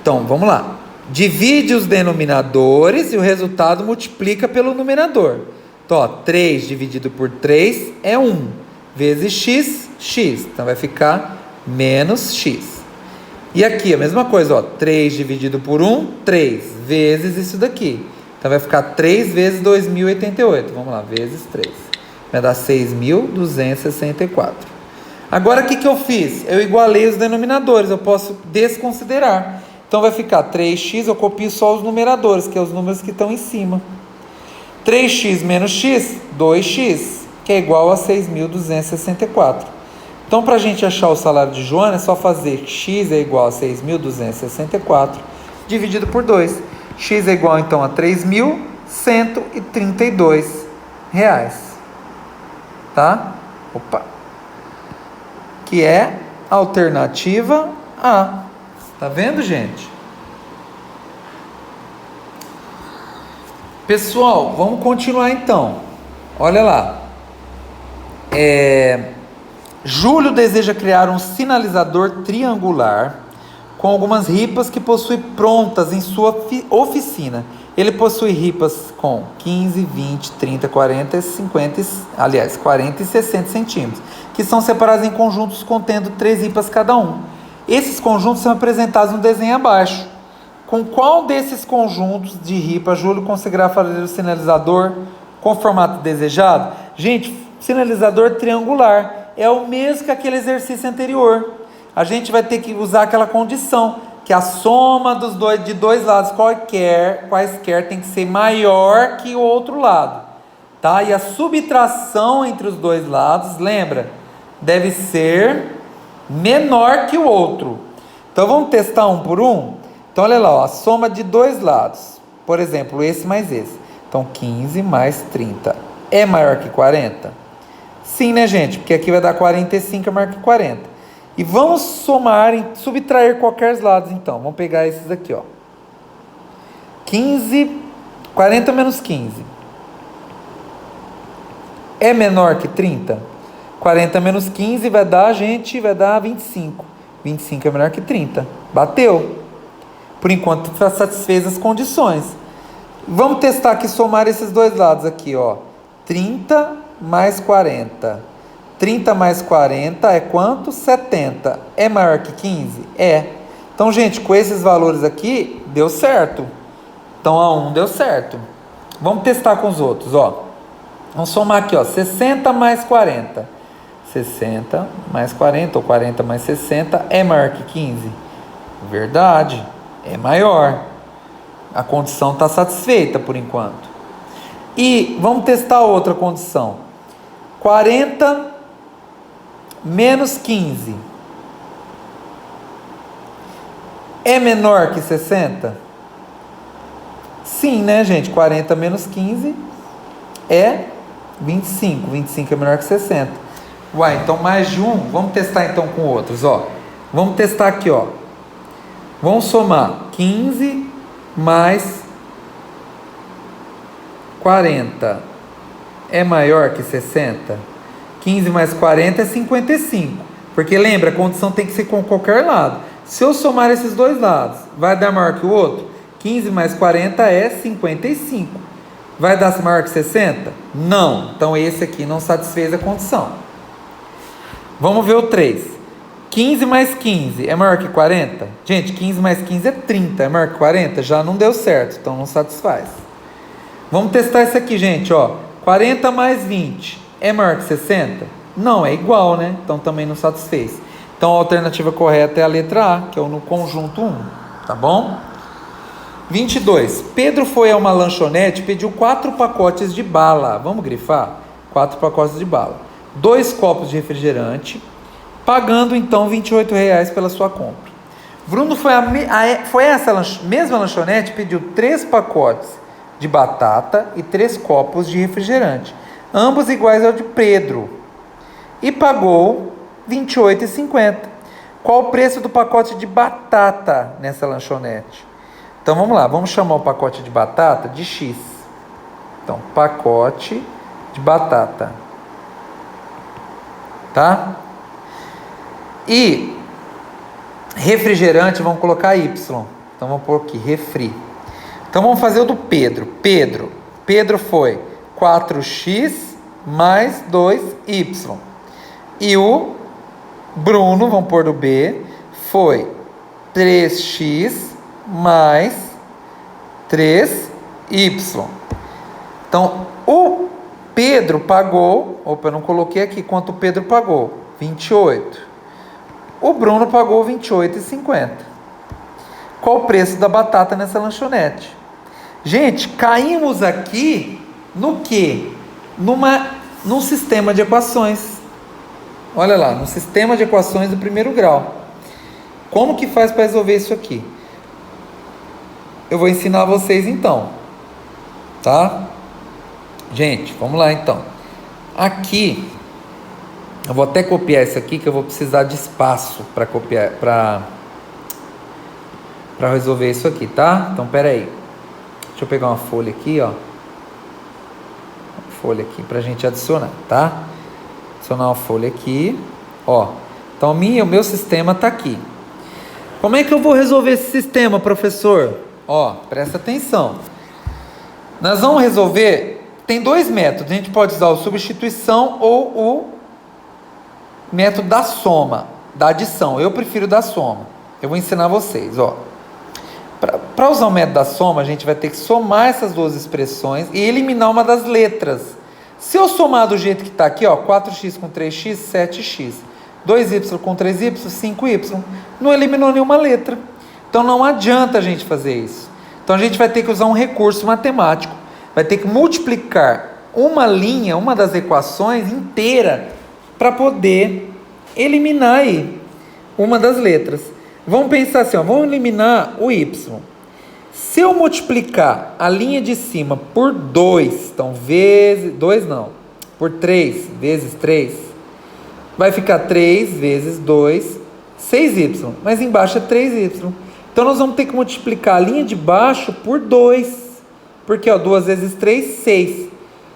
Então, vamos lá. Divide os denominadores e o resultado multiplica pelo numerador. Então, 3 dividido por 3 é 1, vezes x, x. Então, vai ficar menos x. E aqui, a mesma coisa, 3 dividido por 1, 3, vezes isso daqui. Então, vai ficar 3 vezes 2.088. Vamos lá, vezes 3. Vai dar 6.264. Agora, o que eu fiz? Eu igualei os denominadores, eu posso desconsiderar. Então, vai ficar 3x, eu copio só os numeradores, que é os números que estão em cima. 3x menos x, 2x, que é igual a 6.264. Então, para a gente achar o salário de Joana, é só fazer x é igual a 6.264, dividido por 2. X é igual, então, a 3.132 reais. Tá? Opa! Que é a alternativa A. Tá vendo, gente? Pessoal, vamos continuar então. Olha lá. Júlio deseja criar um sinalizador triangular com algumas ripas que possui prontas em sua oficina. Ele possui ripas com 15, 20, 30, 40, 50, aliás, 40 e 60 centímetros, que são separadas em conjuntos contendo 3 ripas cada um. Esses conjuntos são apresentados no desenho abaixo. Com qual desses conjuntos de ripa Júlio conseguirá fazer o sinalizador com o formato desejado? Gente, sinalizador triangular é o mesmo que aquele exercício anterior. A gente vai ter que usar aquela condição, que a soma de dois lados quaisquer tem que ser maior que o outro lado, tá? E a subtração entre os dois lados, lembra, deve ser menor que o outro. Então vamos testar um por um? Então olha lá, ó, a soma de dois lados, por exemplo, esse mais esse. Então 15 mais 30 é maior que 40? Sim, né, gente? Porque aqui vai dar 45 é maior que 40. E vamos somar, subtrair qualquer lado, então. Vamos pegar esses aqui, ó. 40 menos 15 é menor que 30? 40 menos 15 vai dar, gente, vai dar 25. 25 é menor que 30. Bateu. Por enquanto, satisfez as condições. Vamos testar aqui, somar esses dois lados aqui, ó. 30 mais 40. 30 mais 40 é quanto? 70. É maior que 15? É. Então, gente, com esses valores aqui, deu certo. Então, a 1 deu certo. Vamos testar com os outros, ó. Vamos somar aqui, ó. 60 mais 40. 60 mais 40, ou 40 mais 60, é maior que 15? Verdade. É maior. A condição está satisfeita por enquanto. E vamos testar outra condição. 40 menos 15 é menor que 60? Sim, né, gente? 40 menos 15 é 25. 25 é menor que 60. Uai, então mais de um. Vamos testar então com outros, ó. Vamos testar aqui, ó. Vamos somar 15 mais 40 é maior que 60? 15 mais 40 é 55. Porque lembra, a condição tem que ser com qualquer lado. Se eu somar esses dois lados, vai dar maior que o outro? 15 mais 40 é 55. Vai dar maior que 60? Não. Então esse aqui não satisfez a condição. Vamos ver o 3. 15 mais 15 é maior que 40? Gente, 15 mais 15 é 30. É maior que 40? Já não deu certo, então não satisfaz. Vamos testar esse aqui, gente, ó. 40 mais 20 é maior que 60? Não, é igual, né? Então também não satisfez. Então a alternativa correta é a letra A, que é o no conjunto 1, tá bom? 22. Pedro foi a uma lanchonete e pediu 4 pacotes de bala. Vamos grifar? 4 pacotes de bala. 2 copos de refrigerante, pagando então R$28 pela sua compra. Bruno foi essa mesma lanchonete e pediu 3 pacotes de batata e 3 copos de refrigerante, ambos iguais ao de Pedro, e pagou R$28,50. Qual o preço do pacote de batata nessa lanchonete? Então vamos lá, vamos chamar o pacote de batata de X. Então, pacote de batata. Tá? E refrigerante, vamos colocar Y. Então vamos pôr aqui, refri. Então vamos fazer o do Pedro. Pedro foi 4x mais 2y. E o Bruno, vamos pôr do B, foi 3x mais 3y. Então, o Pedro pagou, opa, eu não coloquei aqui quanto o Pedro pagou, 28. O Bruno pagou 28,50. Qual o preço da batata nessa lanchonete? Gente, caímos aqui no quê? Num sistema de equações. Olha lá, no sistema de equações do primeiro grau. Como que faz para resolver isso aqui? Eu vou ensinar vocês então. Tá? Gente, vamos lá então. Aqui, eu vou até copiar isso aqui, que eu vou precisar de espaço para copiar, para para resolver isso aqui, tá? Então, pera aí. Deixa eu pegar uma folha aqui, ó. Uma folha aqui pra gente adicionar, tá? Adicionar uma folha aqui, ó. Então, o meu sistema tá aqui. Como é que eu vou resolver esse sistema, professor? Ó, presta atenção. Nós vamos resolver, tem dois métodos. A gente pode usar o substituição ou o método da soma, da adição. Eu prefiro da soma. Eu vou ensinar vocês, ó. Para usar o método da soma, a gente vai ter que somar essas duas expressões e eliminar uma das letras. Se eu somar do jeito que está aqui, ó, 4x com 3x, 7x. 2y com 3y, 5y. Não eliminou nenhuma letra. Então não adianta a gente fazer isso. Então a gente vai ter que usar um recurso matemático. Vai ter que multiplicar uma linha, uma das equações inteira, para poder eliminar aí uma das letras. Vamos pensar assim, ó, vamos eliminar o y. Se eu multiplicar a linha de cima por 2, então vezes, 2 não, por 3 vezes 3, vai ficar 3 vezes 2, 6y, mas embaixo é 3y. Então nós vamos ter que multiplicar a linha de baixo por 2, porque ó, 2 vezes 3, 6.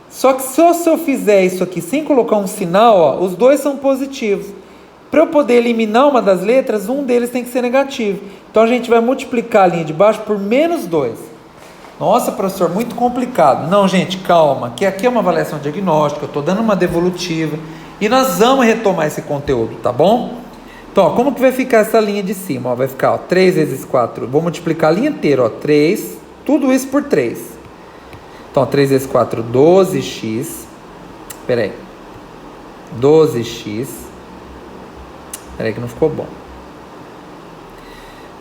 Só que se eu fizer isso aqui sem colocar um sinal, ó, os dois são positivos. Para eu poder eliminar uma das letras, um deles tem que ser negativo. Então a gente vai multiplicar a linha de baixo por menos 2. Nossa, professor, muito complicado. Não, gente, calma, que aqui é uma avaliação diagnóstica, eu estou dando uma devolutiva e nós vamos retomar esse conteúdo, tá bom? Então, ó, como que vai ficar essa linha de cima? Ó, vai ficar, ó, 3 vezes 4, vou multiplicar a linha inteira, ó, 3, tudo isso por 3. Então, ó, 3 vezes 4, 12x, peraí, 12x, peraí que não ficou bom.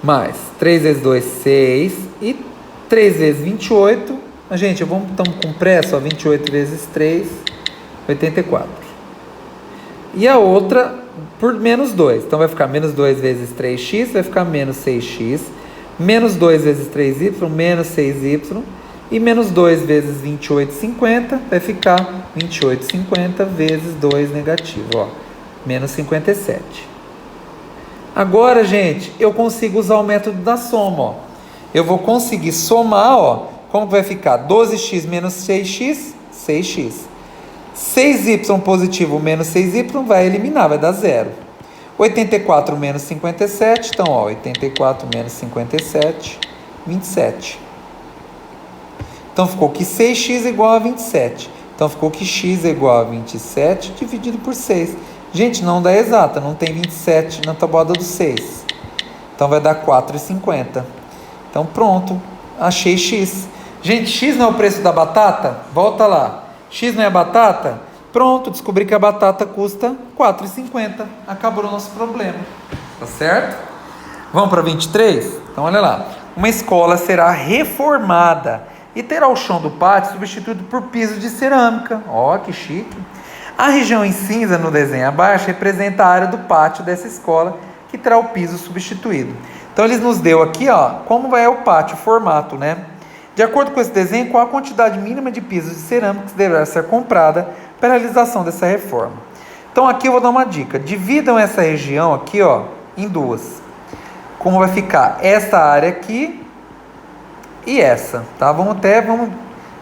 Mais 3 vezes 2, 6. E 3 vezes 28. Gente, estamos com pressa, ó, 28 vezes 3, 84. E a outra por menos 2. Então vai ficar menos 2 vezes 3x, vai ficar menos 6x. Menos 2 vezes 3y, menos 6y. E menos 2 vezes 28, 50, vai ficar 28, 50 vezes 2 negativo, ó, menos 57. Agora, gente, eu consigo usar o método da soma, ó. Eu vou conseguir somar, ó. Como vai ficar? 12x menos 6x, 6x. 6y positivo menos 6y vai eliminar, vai dar 0. 84 menos 57, então, ó, 84 menos 57, 27. Então, ficou que 6x é igual a 27. Então, ficou que x é igual a 27 dividido por 6. Gente, não dá exata, não tem 27 na tabuada do 6. Então, vai dar 4,50. Então, pronto, achei x. Gente, x não é o preço da batata? Volta lá. X não é a batata? Pronto, descobri que a batata custa 4,50. Acabou o nosso problema. Tá certo? Vamos para 23? Então, olha lá. Uma escola será reformada e terá o chão do pátio substituído por piso de cerâmica. Ó, que chique. A região em cinza no desenho abaixo representa a área do pátio dessa escola que terá o piso substituído. Então, eles nos deu aqui, ó, como é o pátio, o formato, né? De acordo com esse desenho, qual a quantidade mínima de pisos de cerâmica que deverá ser comprada para a realização dessa reforma? Então, aqui eu vou dar uma dica. Dividam essa região aqui, ó, em duas. Como vai ficar essa área aqui e essa, tá?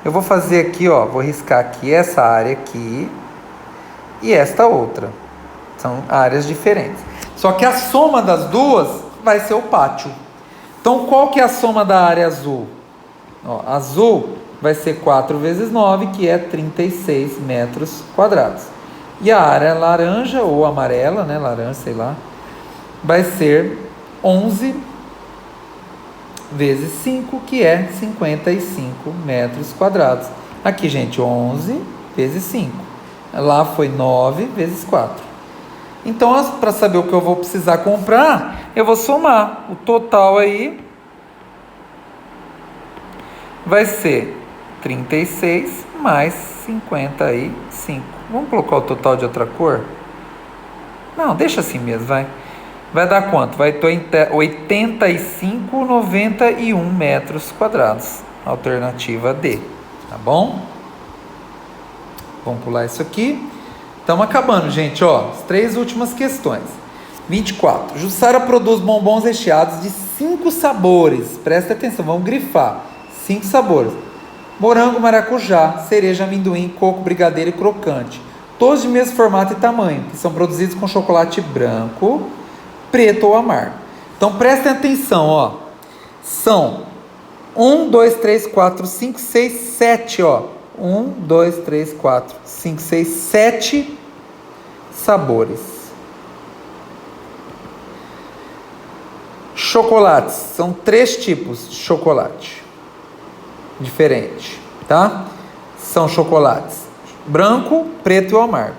Eu vou fazer aqui, ó, vou riscar aqui essa área aqui e esta outra. São áreas diferentes. Só que a soma das duas vai ser o pátio. Então, qual que é a soma da área azul? Ó, azul vai ser 4 vezes 9, que é 36 metros quadrados. E a área laranja, ou amarela, né? Laranja, sei lá, vai ser 11 vezes 5, que é 55 metros quadrados. Aqui, gente, 11 vezes 5. Lá foi 9 vezes 4. Então, para saber o que eu vou precisar comprar, eu vou somar. O total aí vai ser 36 mais 55. Vamos colocar o total de outra cor? Não, deixa assim mesmo, vai. Vai dar quanto? Vai ter 85,91 metros quadrados. Alternativa D. Tá bom? Vamos pular isso aqui. Estamos acabando, gente. Ó, as 3 últimas questões. 24. Jussara produz bombons recheados de 5 sabores. Presta atenção, vamos grifar. 5 sabores. Morango, maracujá, cereja, amendoim, coco, brigadeiro e crocante. Todos de mesmo formato e tamanho, que são produzidos com chocolate branco, preto ou amargo. Então prestem atenção, ó. São 1, 2, 3, 4, 5, 6, 7, ó. 1, 2, 3, 4, 5, 6, 7 sabores. Chocolates. São 3 tipos de chocolate diferente, tá? São chocolates branco, preto e amargo.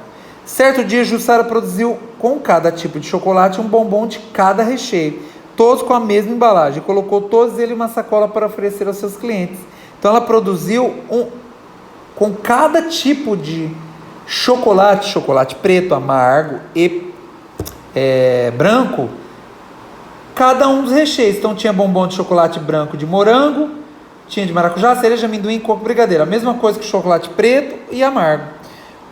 Certo dia, Jussara produziu com cada tipo de chocolate um bombom de cada recheio, todos com a mesma embalagem, e colocou todos eles em uma sacola para oferecer aos seus clientes. Então ela produziu com cada tipo de chocolate, chocolate preto, amargo e branco, cada um dos recheios. Então tinha bombom de chocolate branco de morango, tinha de maracujá, cereja, amendoim, coco, brigadeiro. A mesma coisa que chocolate preto e amargo.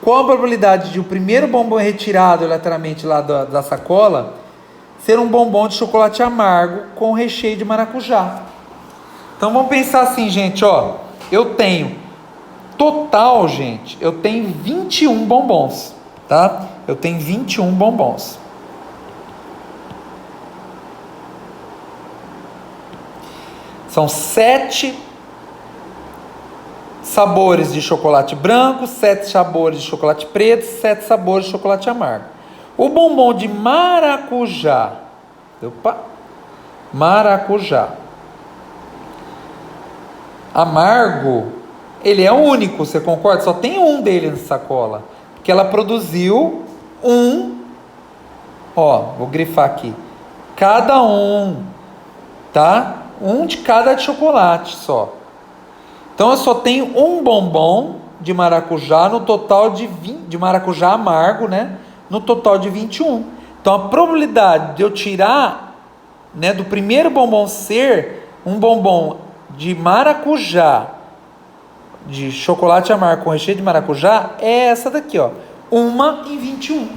Qual a probabilidade de o primeiro bombom retirado aleatoriamente lá da sacola ser um bombom de chocolate amargo com recheio de maracujá? Então vamos pensar assim, gente, ó. Eu tenho total, gente, eu tenho 21 bombons, tá? Eu tenho 21 bombons. São 7 sabores de chocolate branco, 7 sabores de chocolate preto, 7 sabores de chocolate amargo. O bombom de maracujá, maracujá amargo, ele é único, você concorda? Só tem um dele na sacola, porque ela produziu vou grifar aqui, cada um, tá? Um de cada de chocolate só. Então eu só tenho um bombom de maracujá no total de maracujá amargo, né? No total de 21. Então a probabilidade de eu tirar, né, do primeiro bombom ser um bombom de maracujá, de chocolate amargo com recheio de maracujá, é essa daqui, ó. 1 em 21.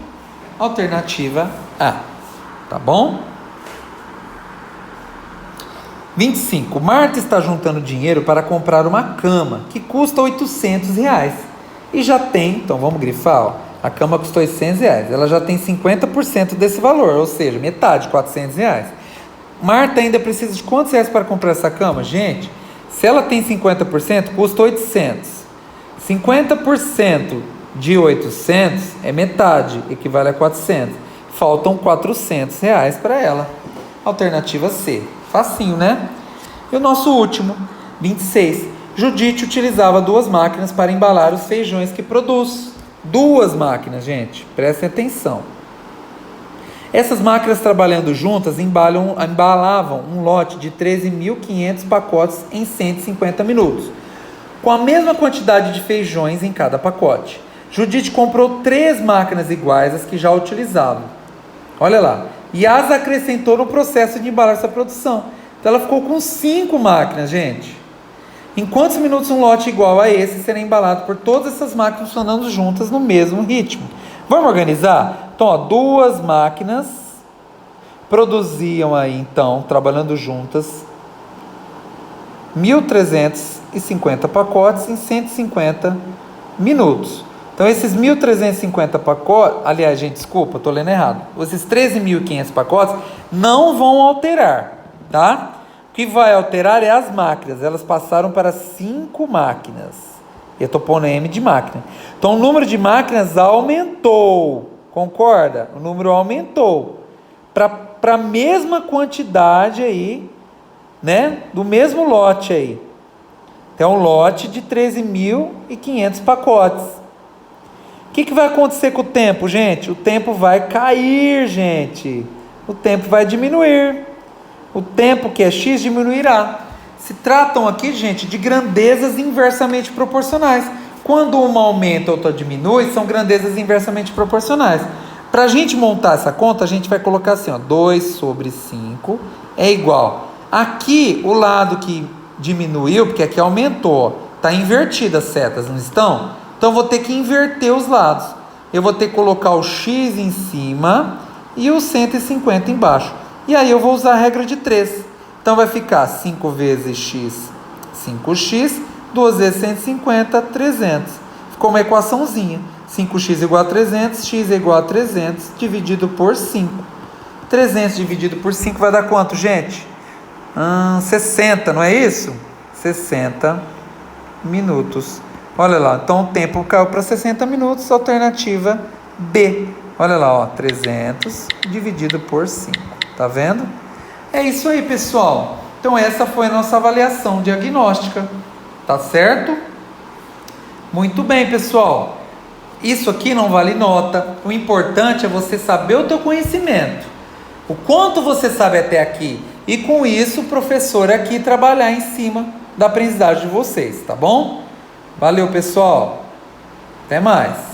Alternativa A. Tá bom? 25. Marta está juntando dinheiro para comprar uma cama que custa R$800 e já tem, então vamos grifar, ó, a cama custou R$800, ela já tem 50% desse valor, ou seja, metade, R$400. Marta ainda precisa de quantos reais para comprar essa cama? Gente, se ela tem 50%, custa 800. 50% de 800 é metade, equivale a 400. Faltam R$400 para ela. Alternativa C. Facinho, né? E o nosso último, 26. Judite utilizava 2 máquinas para embalar os feijões que produz. 2 máquinas, gente. Prestem atenção. Essas máquinas trabalhando juntas embalavam um lote de 13.500 pacotes em 150 minutos, com a mesma quantidade de feijões em cada pacote. Judite comprou 3 máquinas iguais às que já utilizavam. Olha lá. E as acrescentou no processo de embalar essa produção. Então ela ficou com 5 máquinas, gente. Em quantos minutos um lote igual a esse será embalado por todas essas máquinas funcionando juntas no mesmo ritmo? Vamos organizar? Então, ó, 2 máquinas produziam aí, então, trabalhando juntas, 1.350 pacotes em 150 minutos. Então, esses 1.350 pacotes, aliás, gente, desculpa, estou lendo errado. Esses 13.500 pacotes não vão alterar, tá? O que vai alterar é as máquinas. Elas passaram para 5 máquinas. Eu estou pondo M de máquina. Então, o número de máquinas aumentou. Concorda? O número aumentou. Para a mesma quantidade aí, né? Do mesmo lote aí. Então, um lote de 13.500 pacotes. O que vai acontecer com o tempo, gente? O tempo vai cair, gente. O tempo vai diminuir. O tempo que é x diminuirá. Se tratam aqui, gente, de grandezas inversamente proporcionais. Quando uma aumenta ou outra diminui, são grandezas inversamente proporcionais. Para a gente montar essa conta, a gente vai colocar assim, ó, 2 sobre 5 é igual. Aqui, o lado que diminuiu, porque aqui aumentou, está invertida as setas, não estão? Então, eu vou ter que inverter os lados. Eu vou ter que colocar o x em cima e o 150 embaixo. E aí, eu vou usar a regra de 3. Então vai ficar 5 vezes x, 5x, 2 vezes 150, 300. Ficou uma equaçãozinha. 5x igual a 300, x é igual a 300, dividido por 5. 300 dividido por 5 vai dar quanto, gente? 60, não é isso? 60 minutos. Olha lá, então o tempo caiu para 60 minutos, alternativa B. Olha lá, ó, 300 dividido por 5. Tá vendo? É isso aí, pessoal. Então essa foi a nossa avaliação diagnóstica. Tá certo? Muito bem, pessoal. Isso aqui não vale nota. O importante é você saber o teu conhecimento. O quanto você sabe até aqui. E com isso, o professor aqui trabalhar em cima da aprendizagem de vocês, tá bom? Valeu, pessoal. Até mais.